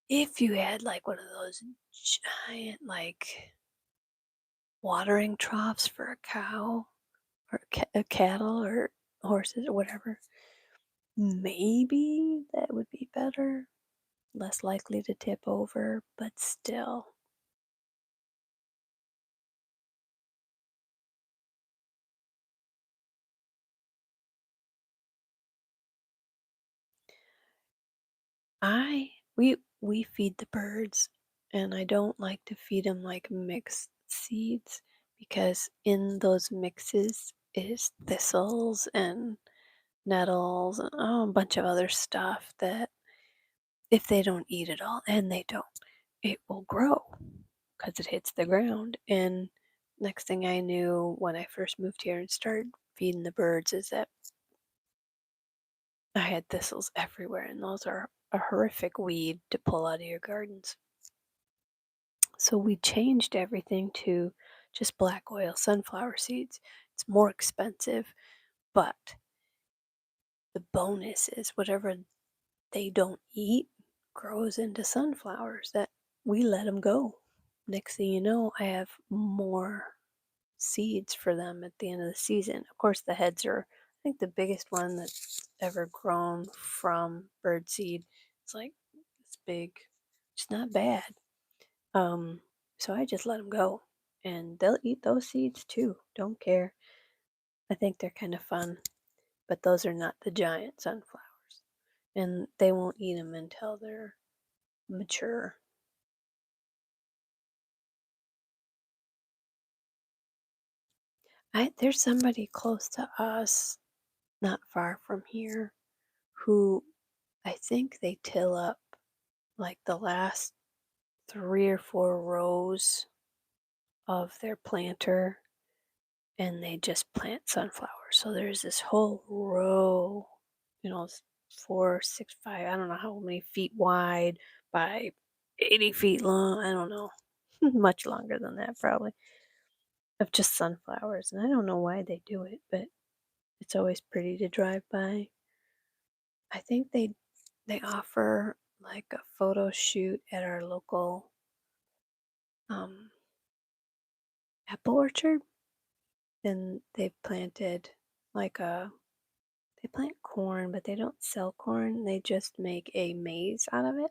if you had like one of those giant, like watering troughs for a cow or a cattle or horses or whatever, maybe that would be better. Less likely to tip over, but still. I we feed the birds, and I don't like to feed them like mixed seeds because in those mixes is thistles and nettles and a bunch of other stuff that if they don't eat it all, and they don't, it will grow because it hits the ground. And next thing I knew, when I first moved here and started feeding the birds, is that I had thistles everywhere, and those are a horrific weed to pull out of your gardens. So we changed everything to just black oil sunflower seeds. It's more expensive, but the bonus is whatever they don't eat grows into sunflowers that we let them go. Next thing you know, I have more seeds for them at the end of the season. Of course, the heads are, I think, the biggest one that's ever grown from birdseed. It's like big. It's not bad. Um, so I just let them go, and they'll eat those seeds too. Don't care. I think they're kind of fun, but those are not the giant sunflowers, and they won't eat them until they're mature. There's somebody close to us, not far from here, who I think they till up like the last 3 or 4 rows of their planter and they just plant sunflowers. So there's this whole row, it's 4, 6, 5, I don't know how many feet wide by 80 feet long. I don't know. Much longer than that, probably, of just sunflowers. And I don't know why they do it, but it's always pretty to drive by. I think they offer like a photo shoot at our local um, apple orchard, and they've planted like a they plant corn, but they don't sell corn. They just make a maze out of it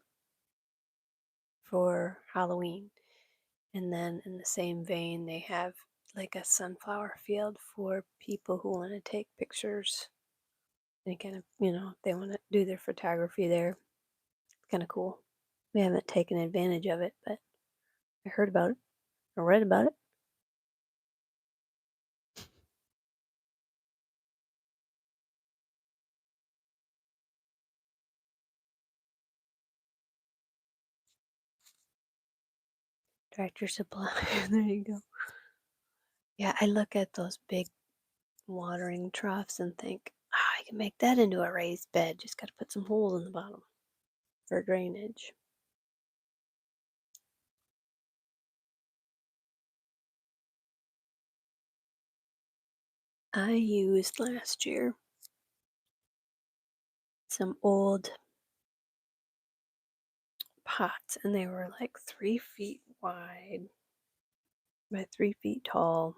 for Halloween. And then in the same vein, they have like a sunflower field for people who want to take pictures and kind of, they want to do their photography there. Kind of cool. We haven't taken advantage of it, but I heard about it. I read about it. Tractor Supply. There you go. Yeah, I look at those big watering troughs and think, I can make that into a raised bed. Just got to put some holes in the bottom for drainage. I used last year some old pots, and they were like 3 feet wide by 3 feet tall.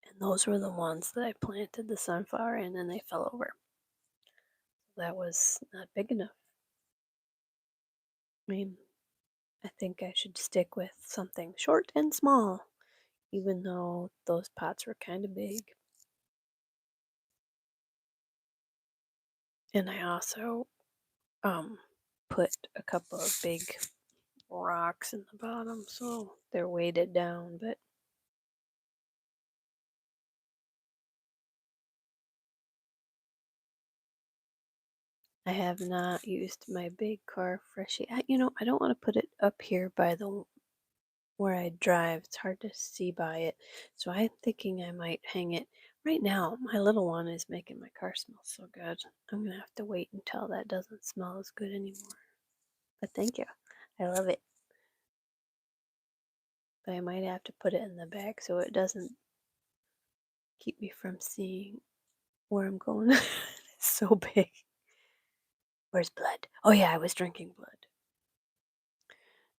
And those were the ones that I planted the sunflower in, and they fell over. That was not big enough. I mean, I think I should stick with something short and small, even though those pots were kind of big. And I also put a couple of big rocks in the bottom so they're weighted down, but I have not used my big car freshie. I don't want to put it up here by the where I drive. It's hard to see by it. So I'm thinking I might hang it. Right now, my little one is making my car smell so good. I'm gonna have to wait until that doesn't smell as good anymore. But thank you. I love it. But I might have to put it in the back so it doesn't keep me from seeing where I'm going. It's so big. Where's blood? Oh yeah, I was drinking blood.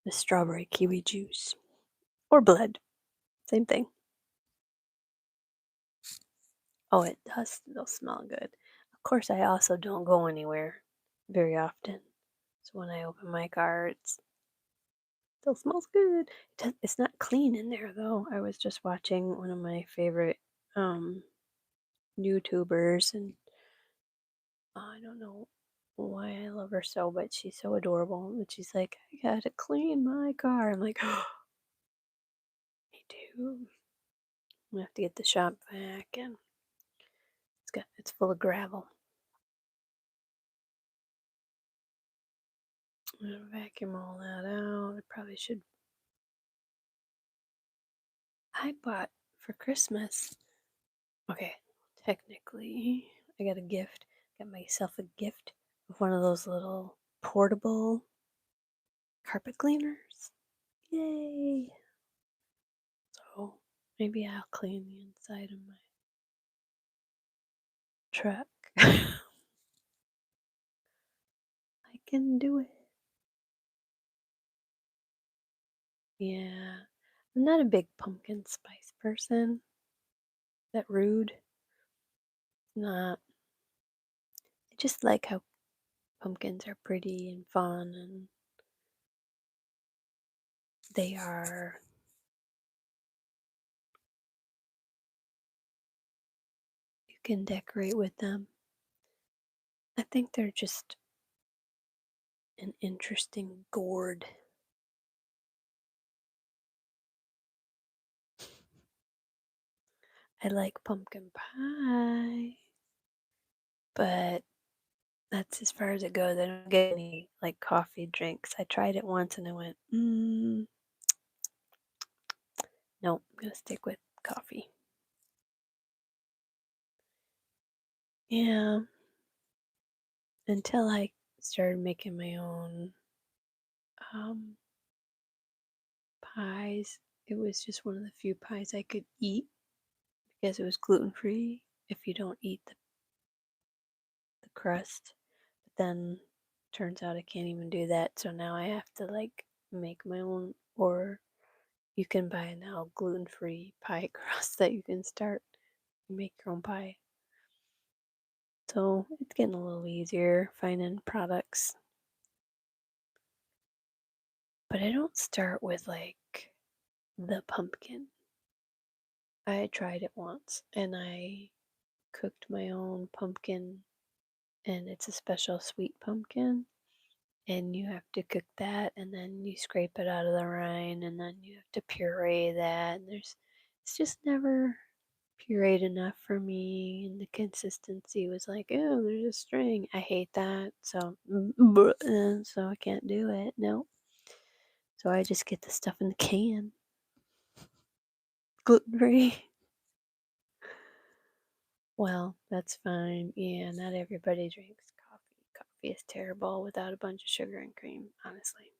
The strawberry kiwi juice. Or blood. Same thing. Oh, it does still smell good. Of course, I also don't go anywhere very often. So when I open my car, it still smells good. It's not clean in there though. I was just watching one of my favorite um, YouTubers, and I don't know why I love her so, but she's so adorable. And she's like, I gotta clean my car. I'm like, oh, me too. I have to get the shop vac, and it's full of gravel. I'm gonna vacuum all that out. I probably should. I bought for Christmas. Okay, technically, I got a gift. Got myself a gift of one of those little portable carpet cleaners. Yay! So maybe I'll clean the inside of my truck. I can do it. Yeah. I'm not a big pumpkin spice person. Is that rude? Not. I just like how pumpkins are pretty and fun, and They are, you can decorate with them. I think they're just an interesting gourd. I like pumpkin pie, but that's as far as it goes. I don't get any like coffee drinks. I tried it once and I went, no, I'm gonna stick with coffee. Yeah, until I started making my own um, pies. It was just one of the few pies I could eat because it was gluten free if you don't eat the crust. But then turns out I can't even do that, so now I have to like make my own, or you can buy now gluten free pie crust that you can start and make your own pie. So it's getting a little easier finding products. But I don't start with like the pumpkin. I tried it once and I cooked my own pumpkin, and it's a special sweet pumpkin. And you have to cook that, and then you scrape it out of the rind, and then you have to puree that. And it's just never pureed enough for me. And the consistency was like, oh, there's a string. I hate that. So, so I can't do it. No. So I just get the stuff in the can, gluten free. Well, that's fine. Yeah, not everybody drinks coffee. Coffee is terrible without a bunch of sugar and cream, honestly.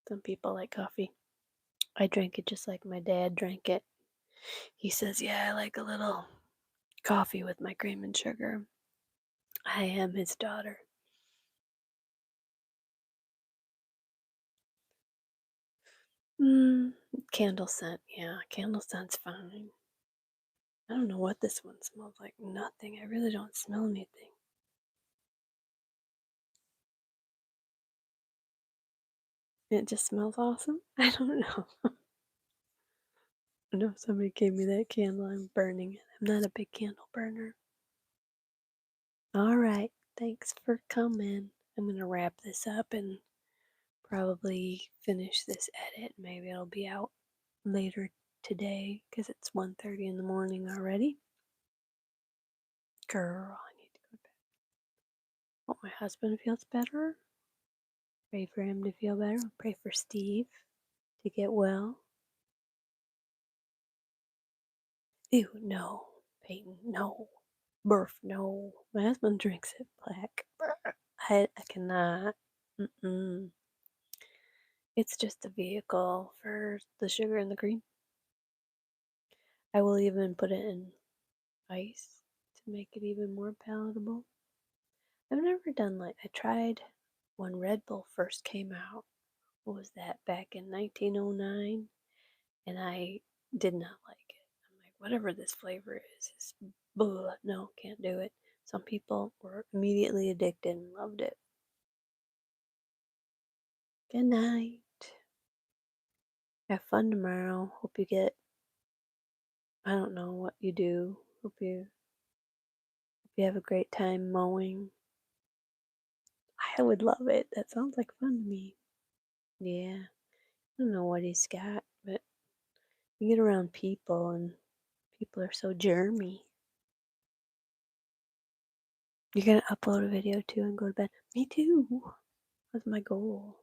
Some people like coffee. I drink it just like my dad drank it. He says, yeah, I like a little coffee with my cream and sugar. I am his daughter. Mm, candle scent. Yeah, candle scent's fine. I don't know what this one smells like. Nothing. I really don't smell anything. It just smells awesome. I don't know. I know somebody gave me that candle. I'm burning it. I'm not a big candle burner. All right. Thanks for coming. I'm going to wrap this up and probably finish this edit. Maybe it'll be out later today because it's 1:30 in the morning already. Girl, I need to go to bed. Hope my husband feels better. Pray for him to feel better. Pray for Steve to get well. Ew, no. Peyton, no. Burf, no. My husband drinks it black. I cannot. Mm-mm. It's just a vehicle for the sugar and the cream. I will even put it in ice to make it even more palatable. I've never done like, I tried when Red Bull first came out. What was that, back in 1909? And I did not like it. I'm like, whatever this flavor is blah. No, can't do it. Some people were immediately addicted and loved it. Good night. Have fun tomorrow. Hope you get, I don't know what you do. Hope you have a great time mowing. I would love it. That sounds like fun to me. Yeah. I don't know what he's got, but you get around people and people are so germy. You're gonna upload a video too and go to bed. Me too. That's my goal.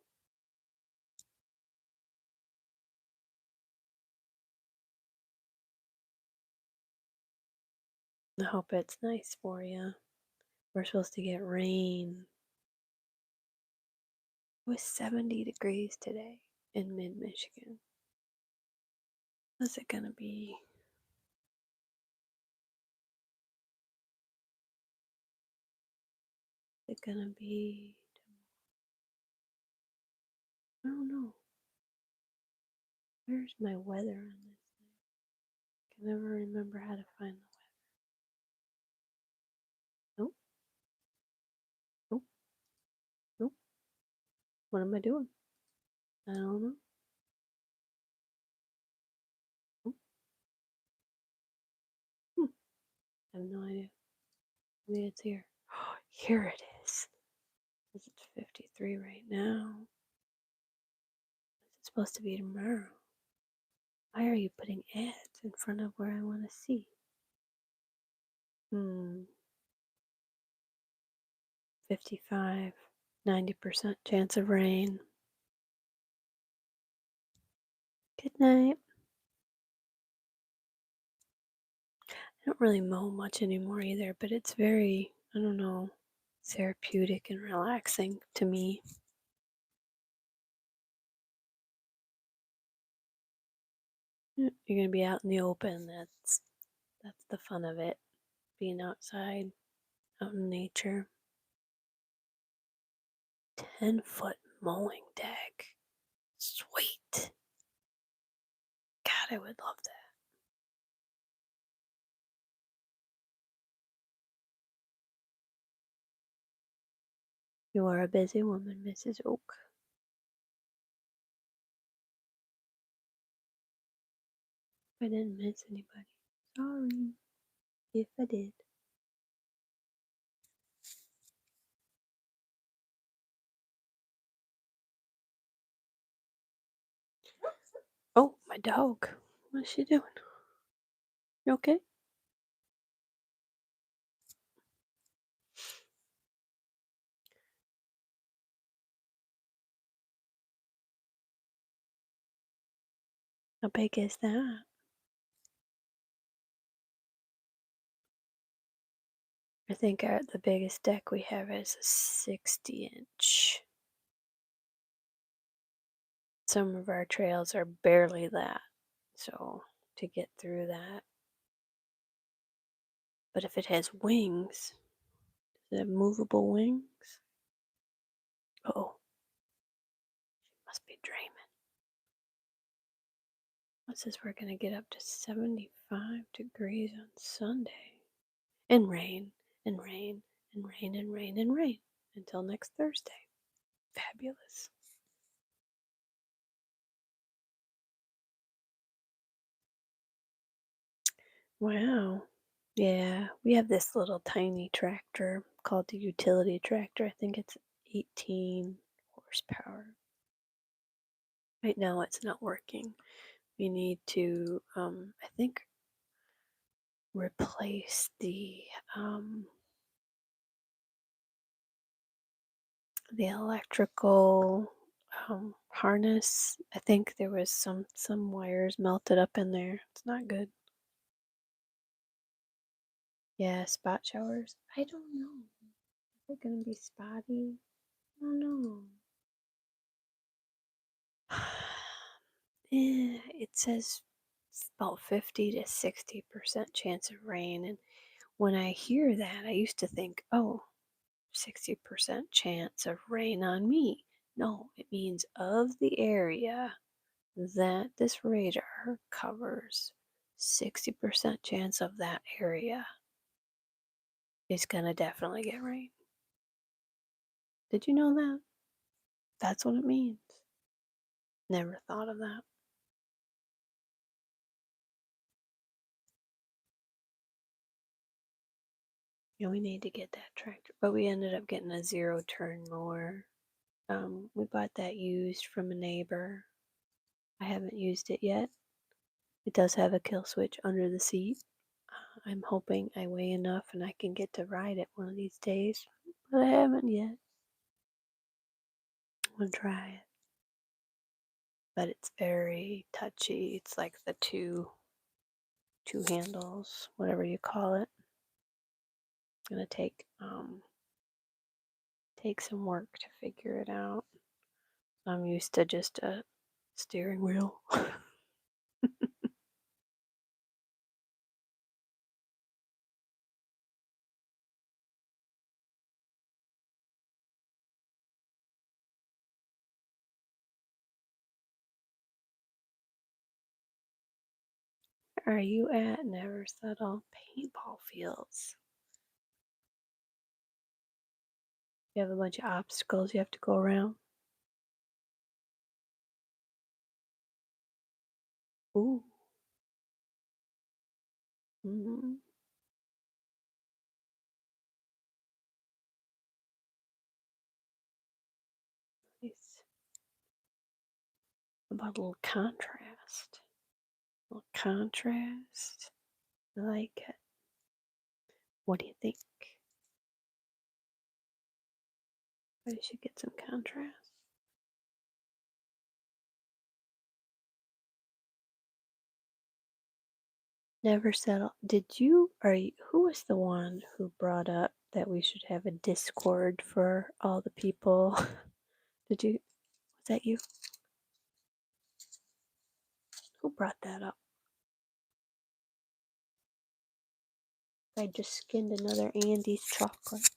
I hope it's nice for you. We're supposed to get rain. It was 70 degrees today in mid Michigan. What's it gonna be? Is it gonna be? I don't know. Where's my weather on this thing? I can never remember how to find the weather. Nope, nope, nope. What am I doing? I don't know. I have no idea. Maybe it's here. Here it is. It's 53 right now. It's supposed to be tomorrow. Why are you putting ads in front of where I want to see? 55, 90% chance of rain. Good night. I don't really mow much anymore either, but it's very, I don't know, therapeutic and relaxing to me. You're gonna be out in the open. That's the fun of it. Being outside, out in nature. 10-foot mowing deck. Sweet. God, I would love that. You are a busy woman, Mrs. Oak. I didn't miss anybody. Sorry if I did. Oh, my dog. What's she doing? You okay? How big is that? I think the biggest deck we have is a 60-inch. Some of our trails are barely that. So to get through that. But if it has wings, does it have movable wings? Oh, must be dreaming. What says we're going to get up to 75 degrees on Sunday? And rain, and rain, and rain, and rain, and rain until next Thursday. Fabulous. Wow. Yeah, we have this little tiny tractor called the utility tractor. I think it's 18 horsepower. Right now it's not working. We need to, I think, replace the electrical harness. I think there was some wires melted up in there. It's not good. Yeah, spot showers. I don't know. Is it gonna be spotty? I don't know. It says about 50 to 60% chance of rain, and when I hear that, I used to think, oh, 60% chance of rain on me. No, it means of the area that this radar covers, 60% chance of that area is going to definitely get rain. Did you know that? That's what it means. Never thought of that. Yeah, we need to get that tractor, but we ended up getting a zero turn mower. We bought that used from a neighbor. I haven't used it yet. It does have a kill switch under the seat. I'm hoping I weigh enough and I can get to ride it one of these days, but I haven't yet. I'm gonna try it. But it's very touchy. It's like the two handles, whatever you call it. It's gonna take some work to figure it out. I'm used to just a steering wheel. Are you at Never Settle paintball fields? You have a bunch of obstacles you have to go around. Ooh. Mm-hmm. about a little contrast? A little contrast. I like it. What do you think? I should get some contrast. Never settle. Did you, who was the one who brought up that we should have a Discord for all the people? Did you, was that you? Who brought that up? I just skinned another Andy's chocolate.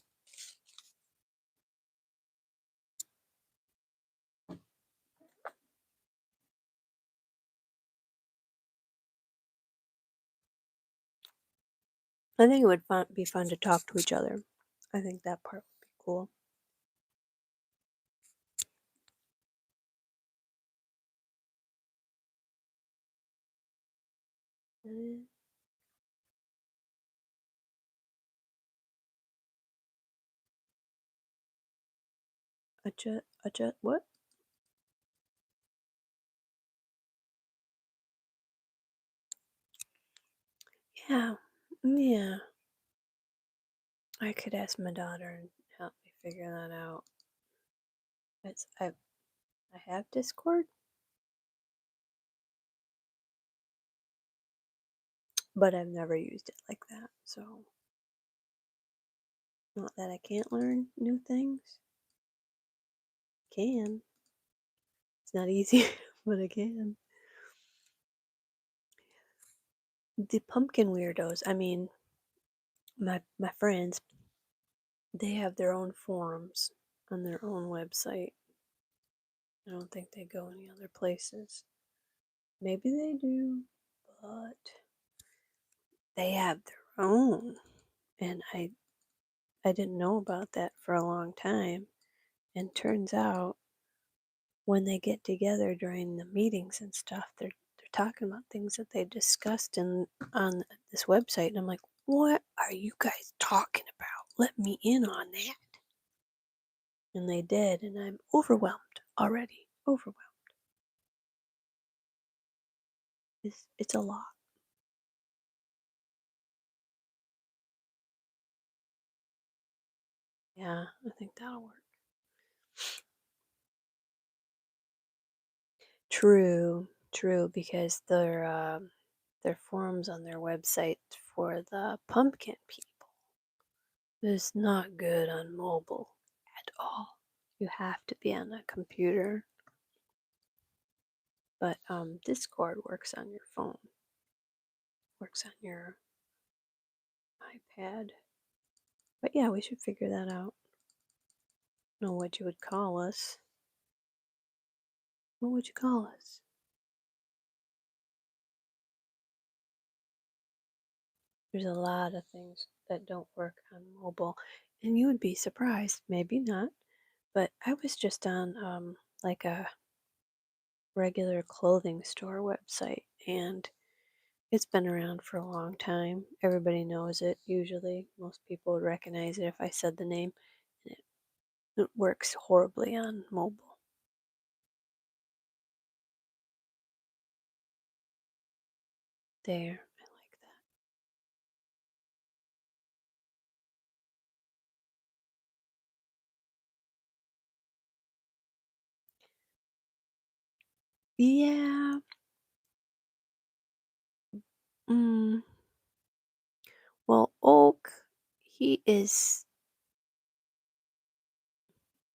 I think it would be fun to talk to each other. I think that part would be cool. Uh, adjust, what? Yeah, yeah. I could ask my daughter and help me figure that out. It's I have Discord, but I've never used it like that. So not that I can't learn new things. Can. It's not easy, but I can. The pumpkin weirdos. I mean, my friends, they have their own forums on their own website. I don't think they go any other places. Maybe they do, but they have their own. And I didn't know about that for a long time. And turns out when they get together during the meetings and stuff, they're talking about things that they discussed in on this website, and I'm like, what are you guys talking about? Let me in on that. And they did, and I'm overwhelmed already. Overwhelmed. It's a lot. Yeah, I think that'll work. True, because their forums on their website for the pumpkin people is not good on mobile at all. You have to be on a computer. But Discord works on your phone, works on your iPad. But yeah, we should figure that out. Know what you would call us. What would you call us? There's a lot of things that don't work on mobile, and you would be surprised. Maybe not, but I was just on like a regular clothing store website, and it's been around for a long time. Everybody knows it. Usually, most people would recognize it if I said the name. And it works horribly on mobile. There, I like that. Yeah. Mm, well, Oak, he is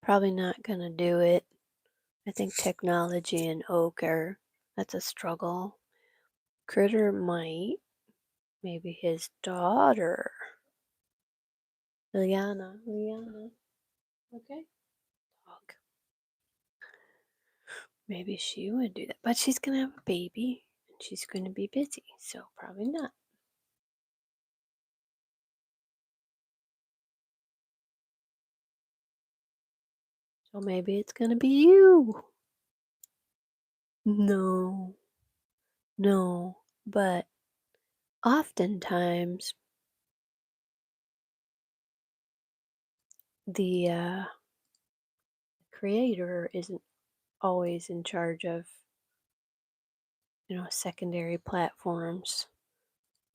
probably not gonna do it. I think technology and Oak are that's a struggle. Critter might. Maybe his daughter. Liana. Okay. Dog. Maybe she would do that. But she's gonna have a baby and she's gonna be busy, so probably not. So maybe it's gonna be you. No, no. But oftentimes the creator isn't always in charge of secondary platforms.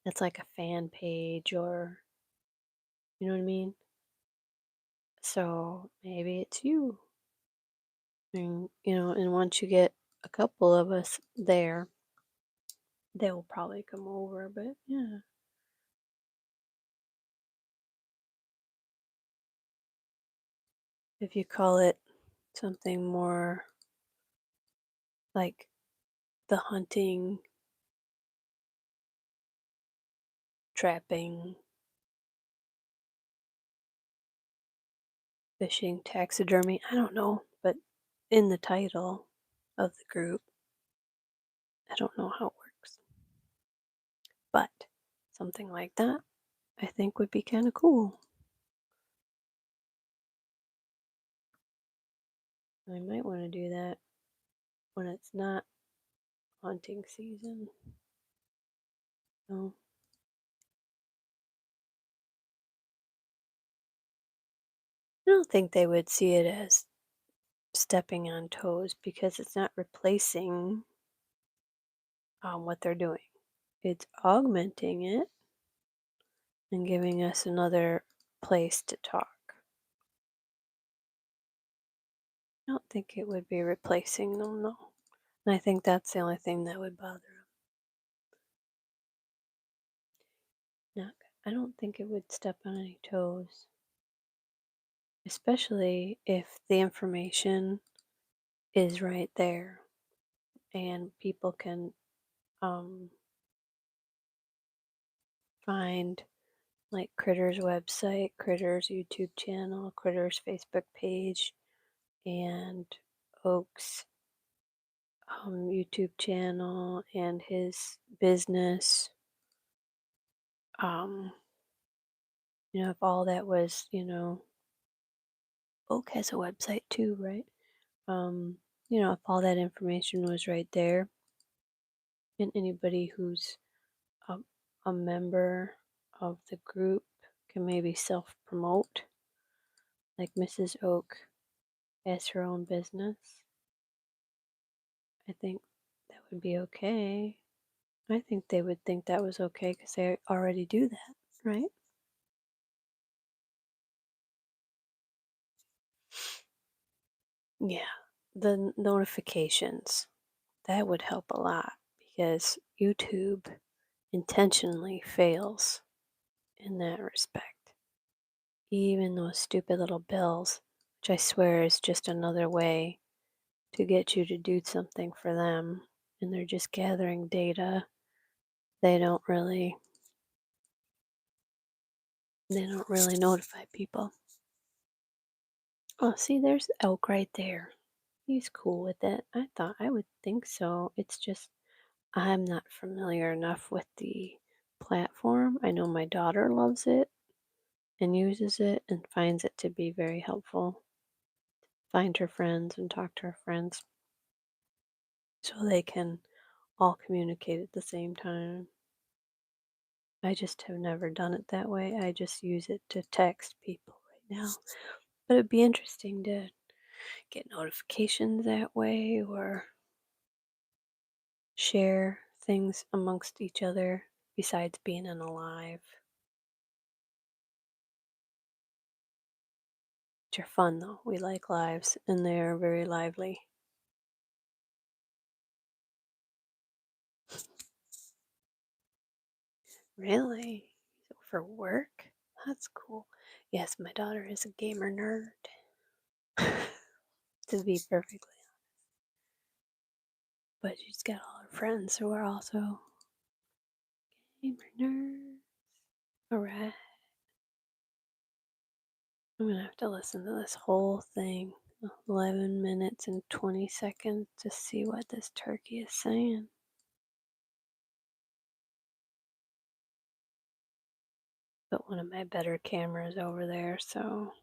That's like a fan page or, you know what I mean? So maybe it's you. And once you get a couple of us there, they will probably come over. But yeah, if you call it something more like the hunting, trapping, fishing, taxidermy, I don't know. But in the title of the group, I don't know how it works. But something like that, I think would be kind of cool. I might want to do that when it's not hunting season. No, I don't think they would see it as stepping on toes because it's not replacing what they're doing. It's augmenting it and giving us another place to talk. I don't think it would be replacing them, no. And I think that's the only thing that would bother them. Not, I don't think it would step on any toes, especially if the information is right there and people can um, find like Critter's website, Critter's YouTube channel, Critter's Facebook page, and Oak's YouTube channel and his business. Um, if all that was, Oak has a website too, right? Um, if all that information was right there, and anybody who's a, a member of the group can maybe self promote, like Mrs. Oak has her own business. I think that would be okay. I think they would think that was okay because they already do that, right? Yeah, the notifications, that would help a lot because YouTube intentionally fails in that respect. Even those stupid little bills, which I swear is just another way to get you to do something for them, and they're just gathering data. They don't really they don't really notify people. Oh, see, there's Elk right there. He's cool with it. I would think so. It's just I'm not familiar enough with the platform. I know my daughter loves it and uses it and finds it to be very helpful. Find her friends and talk to her friends so they can all communicate at the same time. I just have never done it that way. I just use it to text people right now. But it'd be interesting to get notifications that way or share things amongst each other besides being in a live, which are fun though. We like lives and they're very lively. Really? For work? That's cool. Yes, my daughter is a gamer nerd. To be perfectly honest. But she's got all her friends who are also gamer nerds. Alright. I'm gonna have to listen to this whole thing. 11 minutes and 20 seconds to see what this turkey is saying. Put one of my better cameras over there, so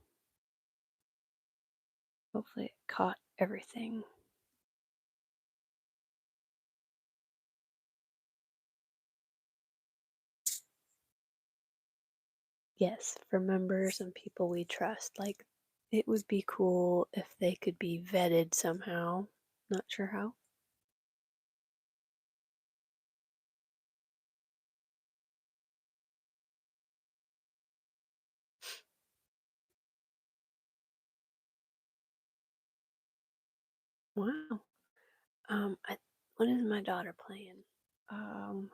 hopefully it caught everything. Yes, for members and people we trust. Like, it would be cool if they could be vetted somehow. Not sure how. Wow. I what is my daughter playing? Um,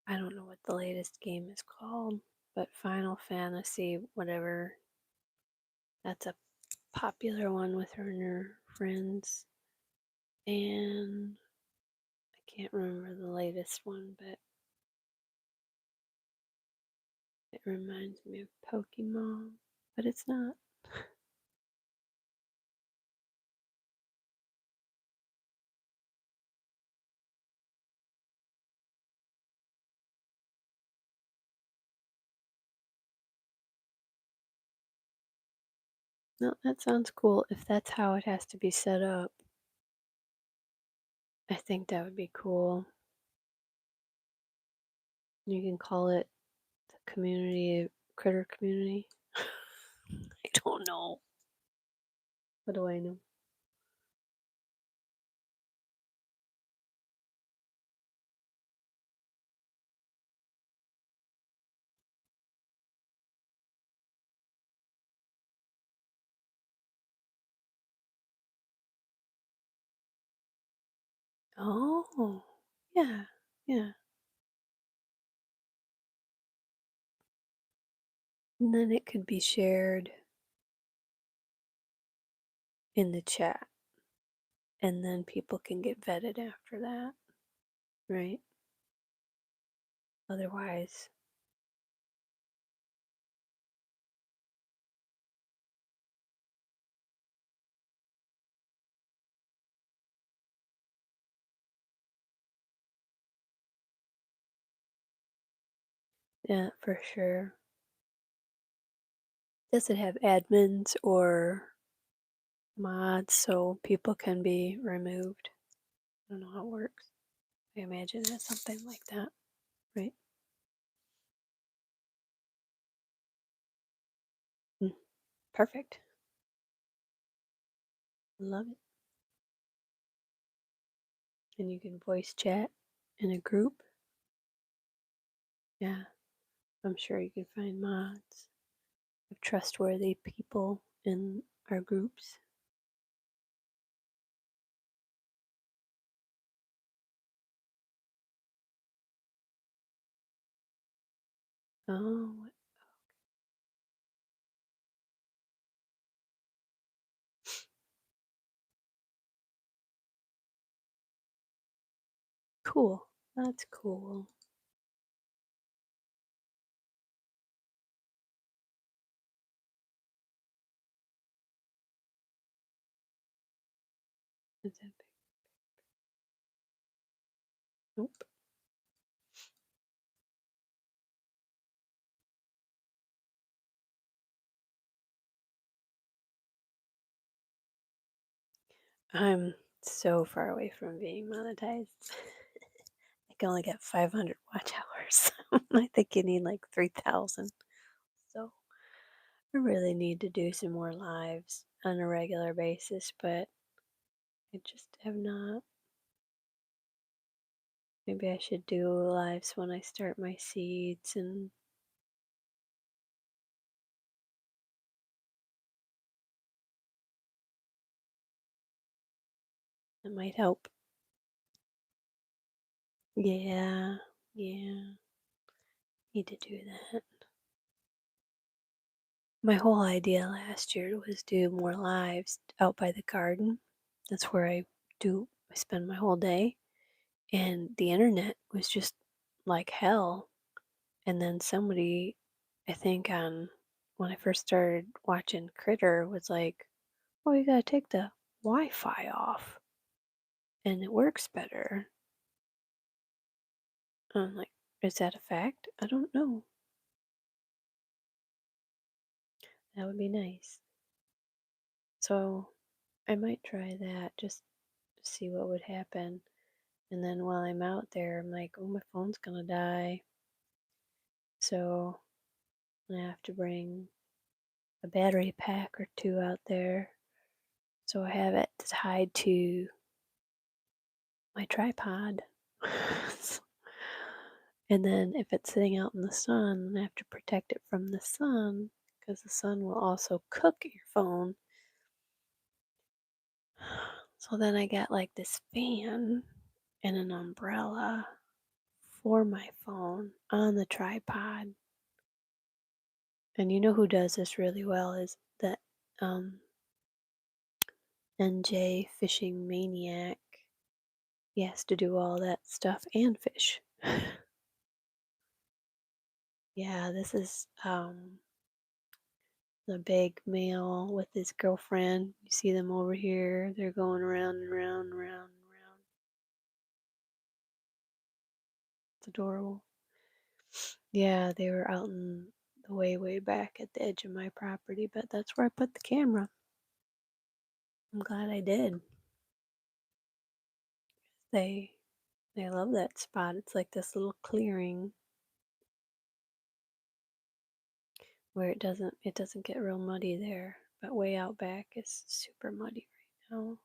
I don't know what the latest game is called, but Final Fantasy, whatever. That's a popular one with her and her friends. And I can't remember the latest one, but it reminds me of Pokemon, but it's not. No, that sounds cool. If that's how it has to be set up, I think that would be cool. You can call it the community critter community. I don't know. What do I know? Oh, yeah, yeah. And then it could be shared in the chat, and then people can get vetted after that, right? Otherwise, yeah, for sure. Does it have admins or mods so people can be removed? I don't know how it works. I imagine it's something like that, right? Mm, perfect. Love it. And you can voice chat in a group. Yeah, I'm sure you can find mods of trustworthy people in our groups. Oh, cool. That's cool. Is that big? Nope. I'm so far away from being monetized. I can only get 500 watch hours. I think you need like 3,000. So I really need to do some more lives on a regular basis, but I just have not. Maybe I should do lives when I start my seeds, and it might help. Yeah, yeah, need to do that. My whole idea last year was do more lives out by the garden. That's where I spend my whole day. And the internet was just like hell. And then somebody, I think on when I first started watching Critter, was like, "Oh, you gotta take the Wi-Fi off, and it works better." I'm like, "Is that a fact? I don't know. That would be nice." So I might try that just to see what would happen. And then while I'm out there, I'm like, "Oh, my phone's gonna die." So I have to bring a battery pack or two out there. So I have it tied to my tripod. And then if it's sitting out in the sun, then I have to protect it from the sun because the sun will also cook your phone. So then I got like this fan and an umbrella for my phone on the tripod. And you know who does this really well is that um, NJ fishing maniac. He has to do all that stuff and fish. Yeah, this is the big male with his girlfriend. You see them over here. They're going around and around and around and around. It's adorable. Yeah, they were out in the way back at the edge of my property, but that's where I put the camera. I'm glad I did. They they love that spot. It's like this little clearing where it doesn't get real muddy there, but way out back is super muddy right now.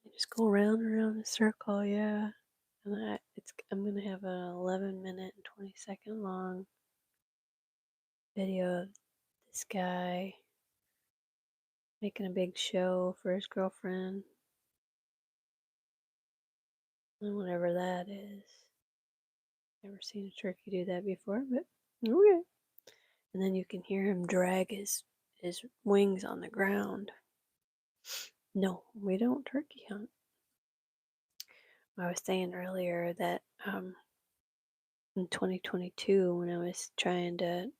You just go around and around in a circle, yeah. And I'm gonna have an 11-minute and 20-second long video of this guy making a big show for his girlfriend, and whatever that is. Never seen a turkey do that before, but okay. And then you can hear him drag his wings on the ground. No, we don't turkey hunt. I was saying earlier that in 2022, when I was trying to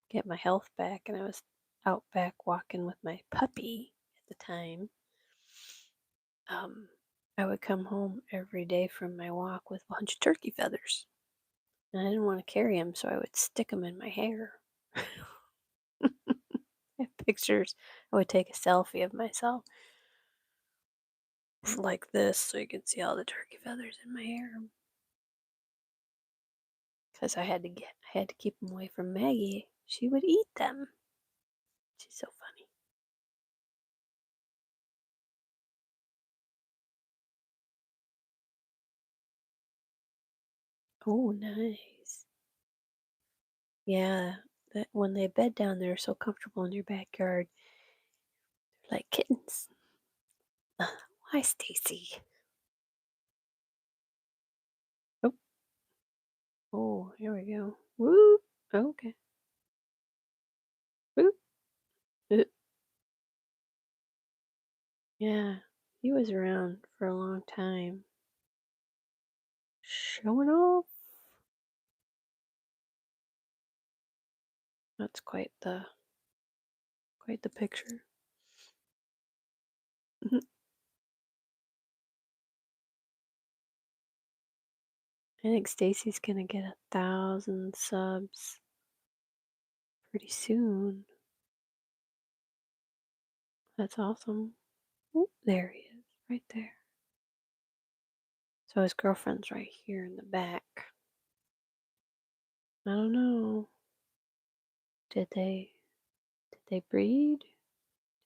get my health back and I was out back walking with my puppy at the time, um, I would come home every day from my walk with a bunch of turkey feathers. And I didn't want to carry them, so I would stick them in my hair. I have pictures. I would take a selfie of myself like this so you can see all the turkey feathers in my hair. Because I had to keep them away from Maggie. She would eat them. She's so funny. Oh, nice. Yeah, that when they bed down, they're so comfortable in your backyard, like kittens. Why, Stacy? Oh, oh, here we go. Woo. Okay. Woo. Uh, Yeah, he was around for a long time. Showing off. That's quite the picture. Mhm. I think Stacy's gonna get 1,000 subs pretty soon. That's awesome. Ooh, there he is, right there. So his girlfriend's right here in the back. I don't know. Did they breed?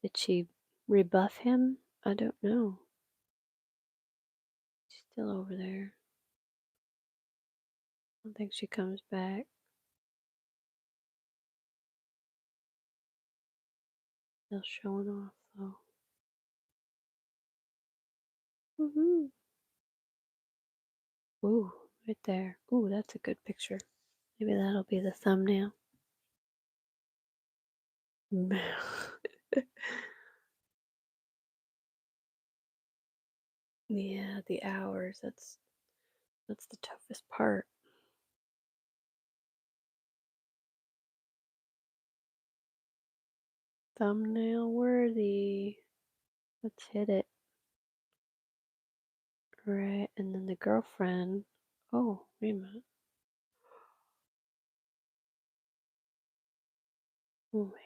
Did she rebuff him? I don't know. She's still over there. I don't think she comes back. Still showing off though. Woohoo! Ooh, right there. Ooh, that's a good picture. Maybe that'll be the thumbnail. Yeah, the hours. That's the toughest part. Thumbnail worthy. Let's hit it. Right, and then the girlfriend. Oh, wait a minute. Oh, wait.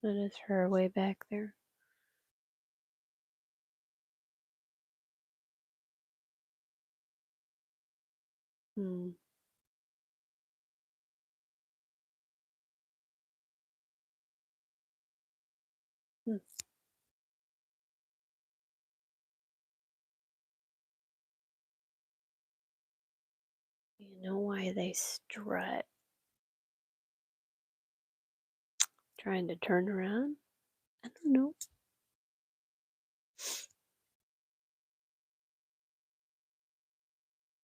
That is her way back there. Hmm. Hmm. You know why they strut? Trying to turn around? I don't know.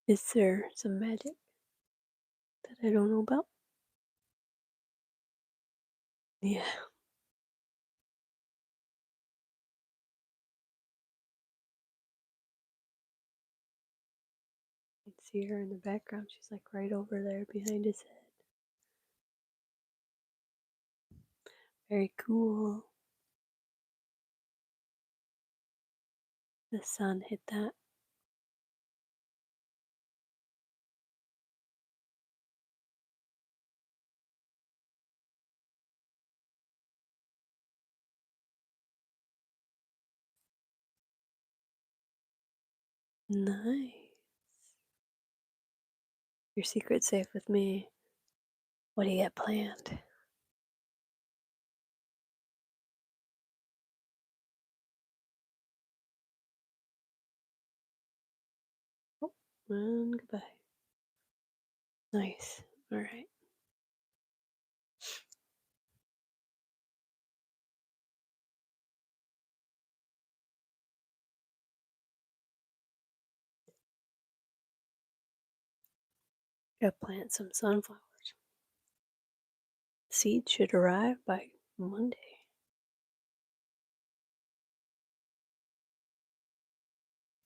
Is there some magic that I don't know about? Yeah. You can see her in the background. She's like right over there behind his head. Very cool. The sun hit that. Nice. Your secret's safe with me. What do you got planned? Oh, and goodbye. Nice. All right. Gotta plant some sunflowers. Seeds should arrive by Monday.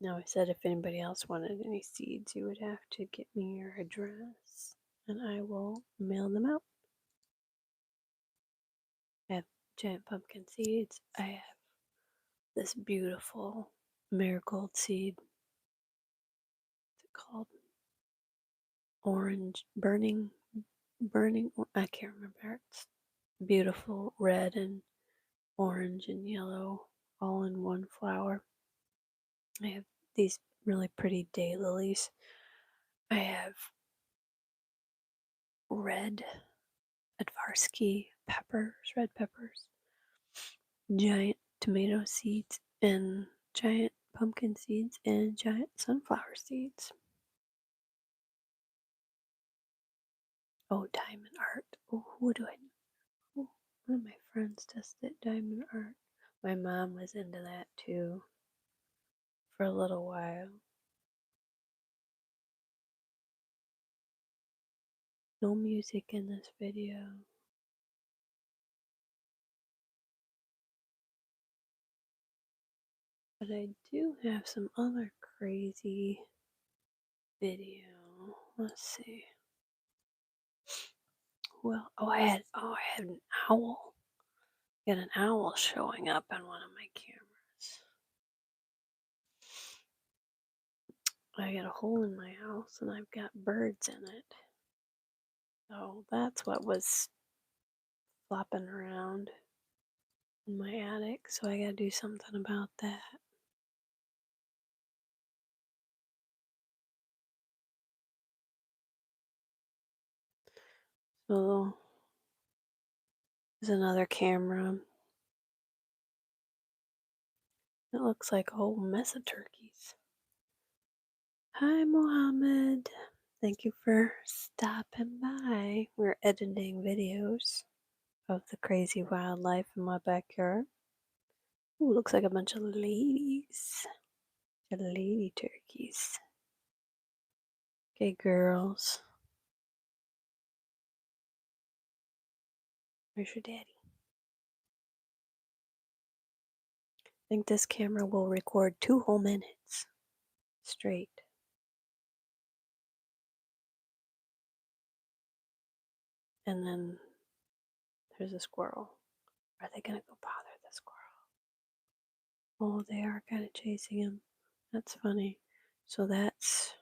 Now, I said if anybody else wanted any seeds, you would have to get me your address and I will mail them out. I have giant pumpkin seeds. I have this beautiful marigold seed. What's it called? Orange, I can't remember. It's beautiful red and orange and yellow all in one flower. I have these really pretty daylilies. I have red Advarsky peppers, red peppers, giant tomato seeds, and giant pumpkin seeds, and giant sunflower seeds. Oh, diamond art. Oh, who do I know? Oh, one of my friends does that diamond art. My mom was into that too for a little while. No music in this video. But I do have some other crazy video. Let's see. Well, I had an owl. Got an owl showing up on one of my cameras. I got a hole in my house and I've got birds in it. So that's what was flopping around in my attic. So I gotta do something about that. So there's another camera. It looks like a whole mess of turkeys. Hi, Mohammed. Thank you for stopping by. We're editing videos of the crazy wildlife in my backyard. Ooh, looks like a bunch of ladies. The lady turkeys. Okay, girls. Where's your daddy? I think this camera will record 2 whole minutes straight. And then there's a squirrel. Are they gonna go bother the squirrel? Oh, they are kind of chasing him. That's funny. So that's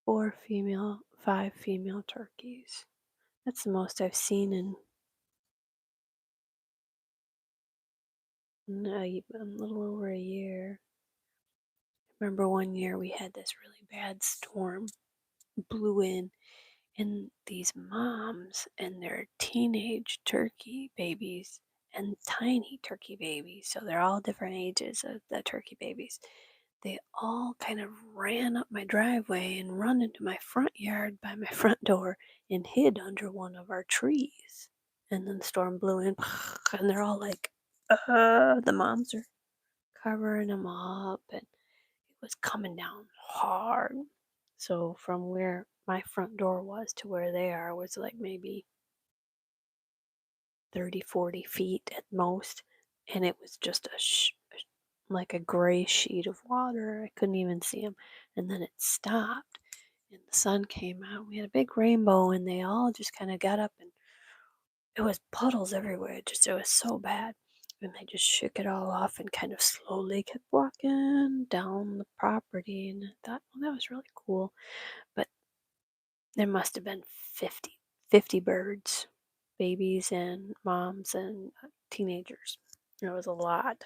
5 female turkeys. That's the most I've seen in a little over a year. Remember one year we had this really bad storm blew in, and these moms and their teenage turkey babies and tiny turkey babies, so they're all different ages of the turkey babies. They all kind of ran up my driveway and run into my front yard by my front door and hid under one of our trees. and then the storm blew in, and they're all like, the moms are covering them up, and it was coming down hard. So from where my front door was to where they are was like maybe 30, 40 feet at most, and it was just like a gray sheet of water. I couldn't even see them, and then it stopped, and the sun came out. We had a big rainbow, and they all just kind of got up, and it was puddles everywhere. It was so bad. And they just shook it all off and kind of slowly kept walking down the property. And I thought, well, that was really cool. But there must have been 50 birds, babies and moms and teenagers. It was a lot.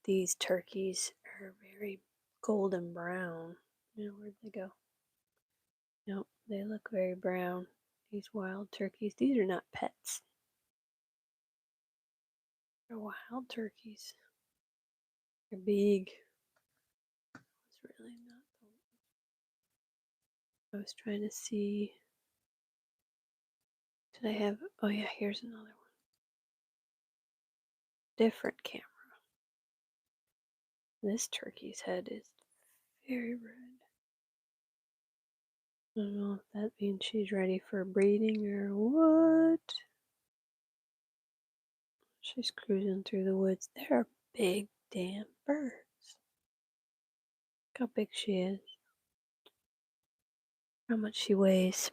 These turkeys are very golden brown. Where'd they go? Nope, they look very brown. These wild turkeys. These are not pets. They're wild turkeys. They're big. It's really not. I was trying to see. Did I have? Oh yeah, here's another one. Different camera. This turkey's head is very red. I don't know if that means she's ready for breeding or what. She's cruising through the woods. They're big damn birds. Look how big she is. How much she weighs.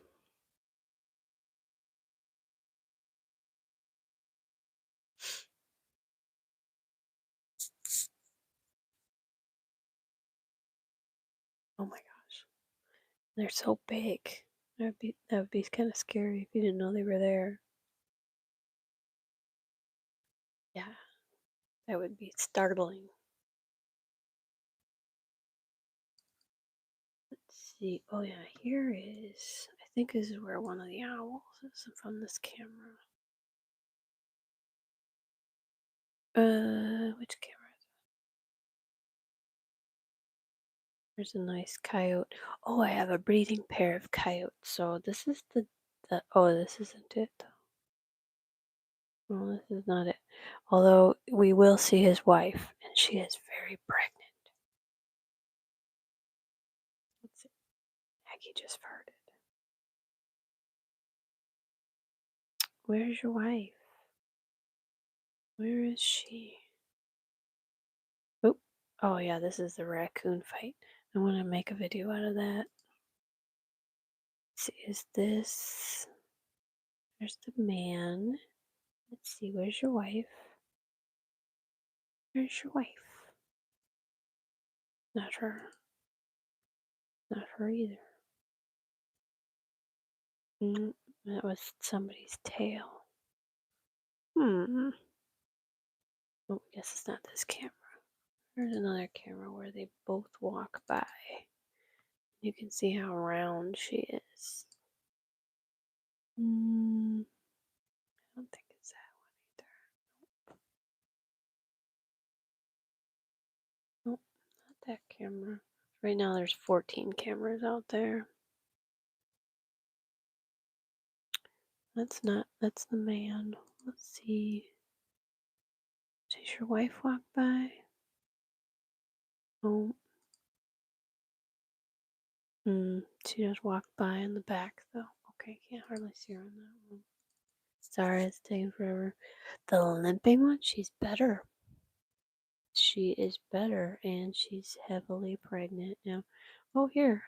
Oh my gosh. They're so big. That would be kind of scary if you didn't know they were there. Yeah, that would be startling. Let's see. Oh yeah, here is. I think this is where one of the owls is from this camera. Which camera? There's a nice coyote. Oh, I have a breeding pair of coyotes. So this is the. Oh, this isn't it though. No, this is not it. Although we will see his wife, and she is very pregnant. Let's see. Maggie just farted. Where's your wife? Where is she? Oop. Oh yeah, this is the raccoon fight. I want to make a video out of that. Let's see, is this? There's the man. Let's see, where's your wife? Where's your wife? Not her. Not her either. That was somebody's tail. Hmm. Oh, I guess it's not this camera. There's another camera where they both walk by. You can see how round she is. I don't think it's that one either. Nope, not that camera. Right now there's 14 cameras out there. That's the man. Let's see. Does your wife walk by? Oh. She just walked by in the back though. Okay, can't hardly see her on that one. Sorry, it's taking forever. The limping one, she's better. She is better, and she's heavily pregnant now. Oh, here.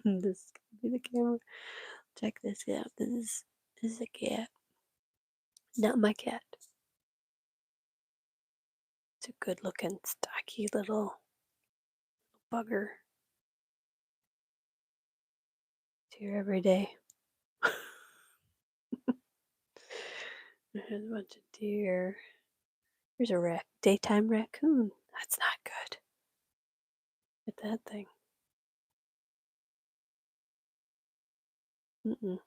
This could be the camera. Check this out. This is a cat. Not my cat. It's a good looking, stocky little bugger. It's here every day. There's a bunch of deer. There's a daytime raccoon. That's not good. Get that thing. Mm-mm.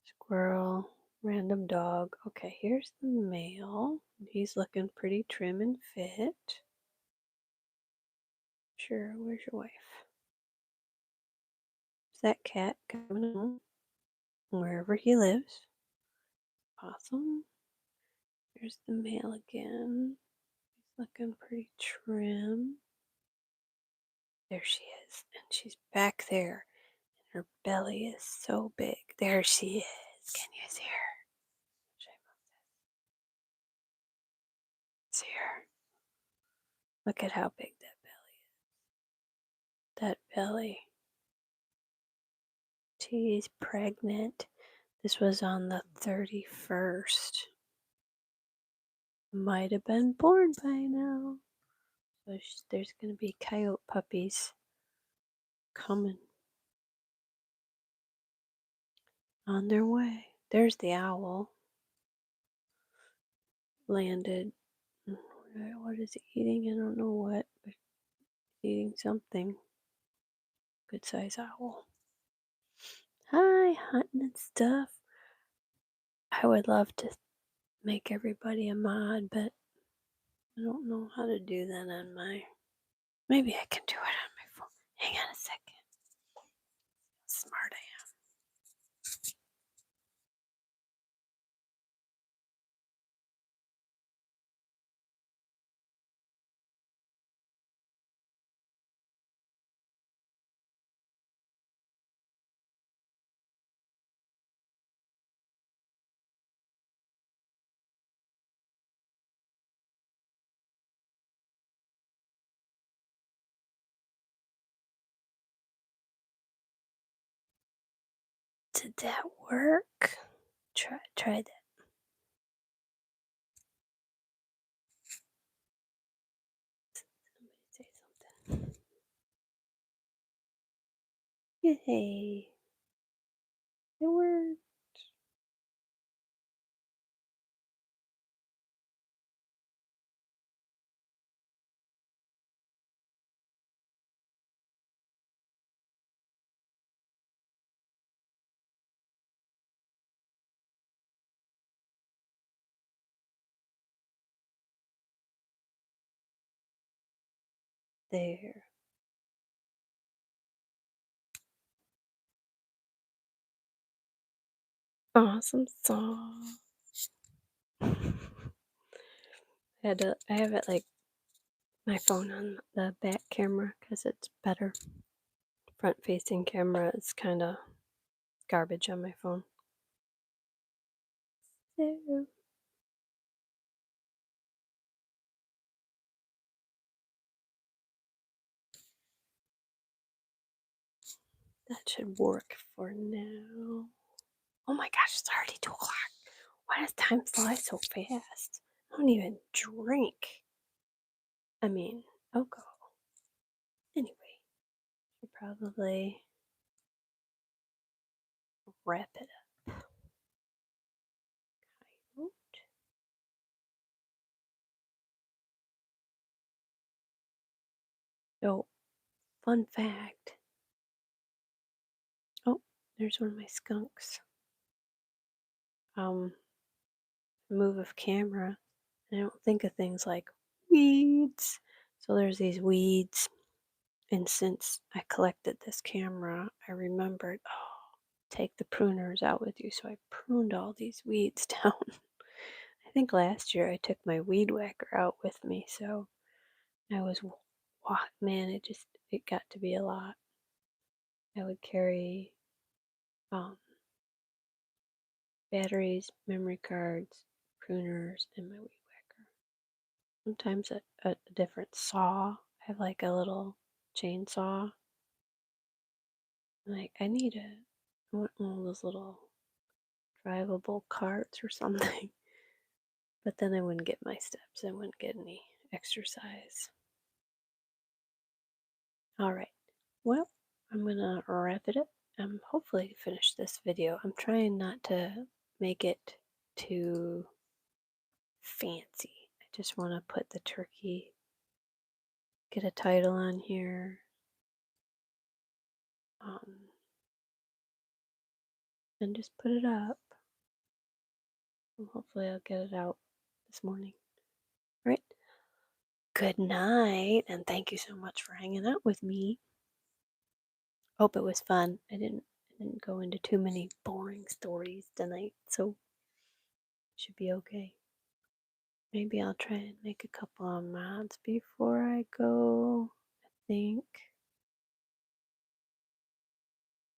Squirrel, random dog. Okay, here's the male. He's looking pretty trim and fit. Sure, where's your wife? that cat coming home, wherever he lives. Awesome. There's the male again. He's looking pretty trim. There she is. And she's back there. And her belly is so big. There she is. Can you see her? See her? Look at how big that belly is. That belly. She's pregnant. This was on the 31st. Might have been born by now. So there's going to be coyote puppies coming on their way. There's the owl. Landed. What is he eating? I don't know what, but he's eating something. Good size owl. Hi, hunting and stuff. I would love to make everybody a mod, but I don't know how to do that on my. Maybe I can do it on my phone. Hang on a second. How smart I am. Did that work? Try that. Somebody say something. Yay! It worked. There. Awesome song. I have it like my phone on the back camera because it's better. Front facing camera is kind of garbage on my phone. There. That should work for now. Oh my gosh, it's already 2 o'clock. Why does time fly so fast? I don't even drink. I mean, alcohol. Anyway, should probably wrap it up. So, fun fact. Oh, there's one of my skunks. Move of camera. I don't think of things like weeds. So there's these weeds. And since I collected this camera, I remembered, oh, take the pruners out with you. So I pruned all these weeds down. I think last year I took my weed whacker out with me. So I was, man, it got to be a lot. I would carry um, batteries, memory cards, pruners, and my weed whacker. Sometimes a different saw. I have like a little chainsaw. Like I need I want one of those little drivable carts or something. But then I wouldn't get my steps. I wouldn't get any exercise. All right. Well, I'm gonna wrap it up. Hopefully finish this video. I'm trying not to make it too fancy. I just want to put the turkey, get a title on here, um, and just put it up. And hopefully I'll get it out this morning. All right. Good night, and thank you so much for hanging out with me. Hope it was fun. I didn't go into too many boring stories tonight, so should be okay. Maybe I'll try and make a couple of mods before I go. I think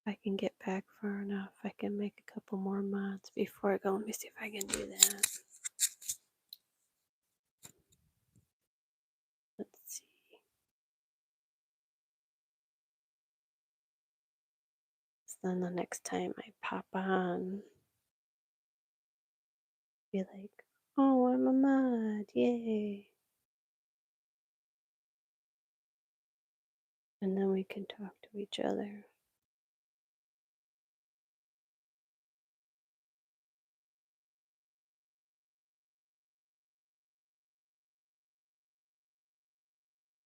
if I can get back far enough, I can make a couple more mods before I go. Let me see if I can do that. Let's see. So then the next time I pop on, be like, oh, I'm a mod, yay. And then we can talk to each other.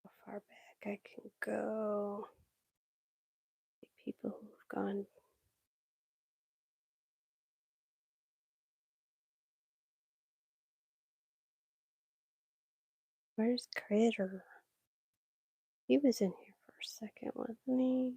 How far back I can go. People who've gone. Where's Critter? He was in here for a second, wasn't he?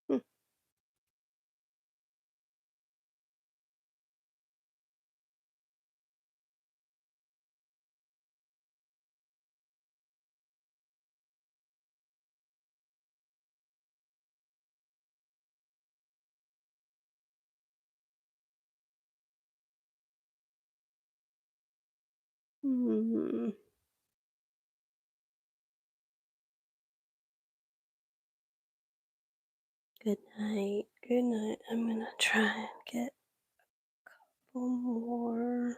Hmm. Hmm. Good night. Good night. I'm gonna try and get one more.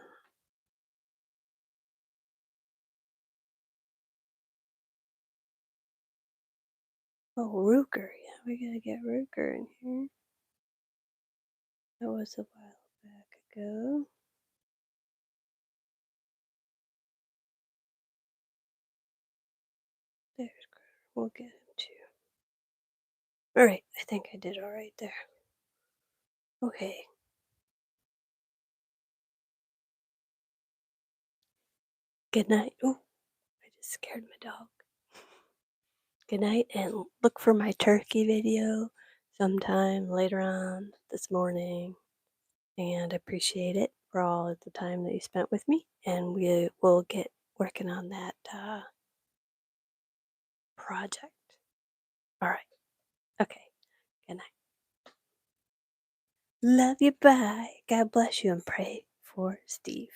Oh, Ruger. Yeah, we gotta get Ruger in here. That was a while back ago. There's Critter. We'll get him too. Alright, I think I did alright there. Okay. Good night. Oh, I just scared my dog. Good night, and look for my turkey video sometime later on this morning. And I appreciate it for all of the time that you spent with me. And we will get working on that project. All right. Okay. Good night. Love you. Bye. God bless you and pray for Steve.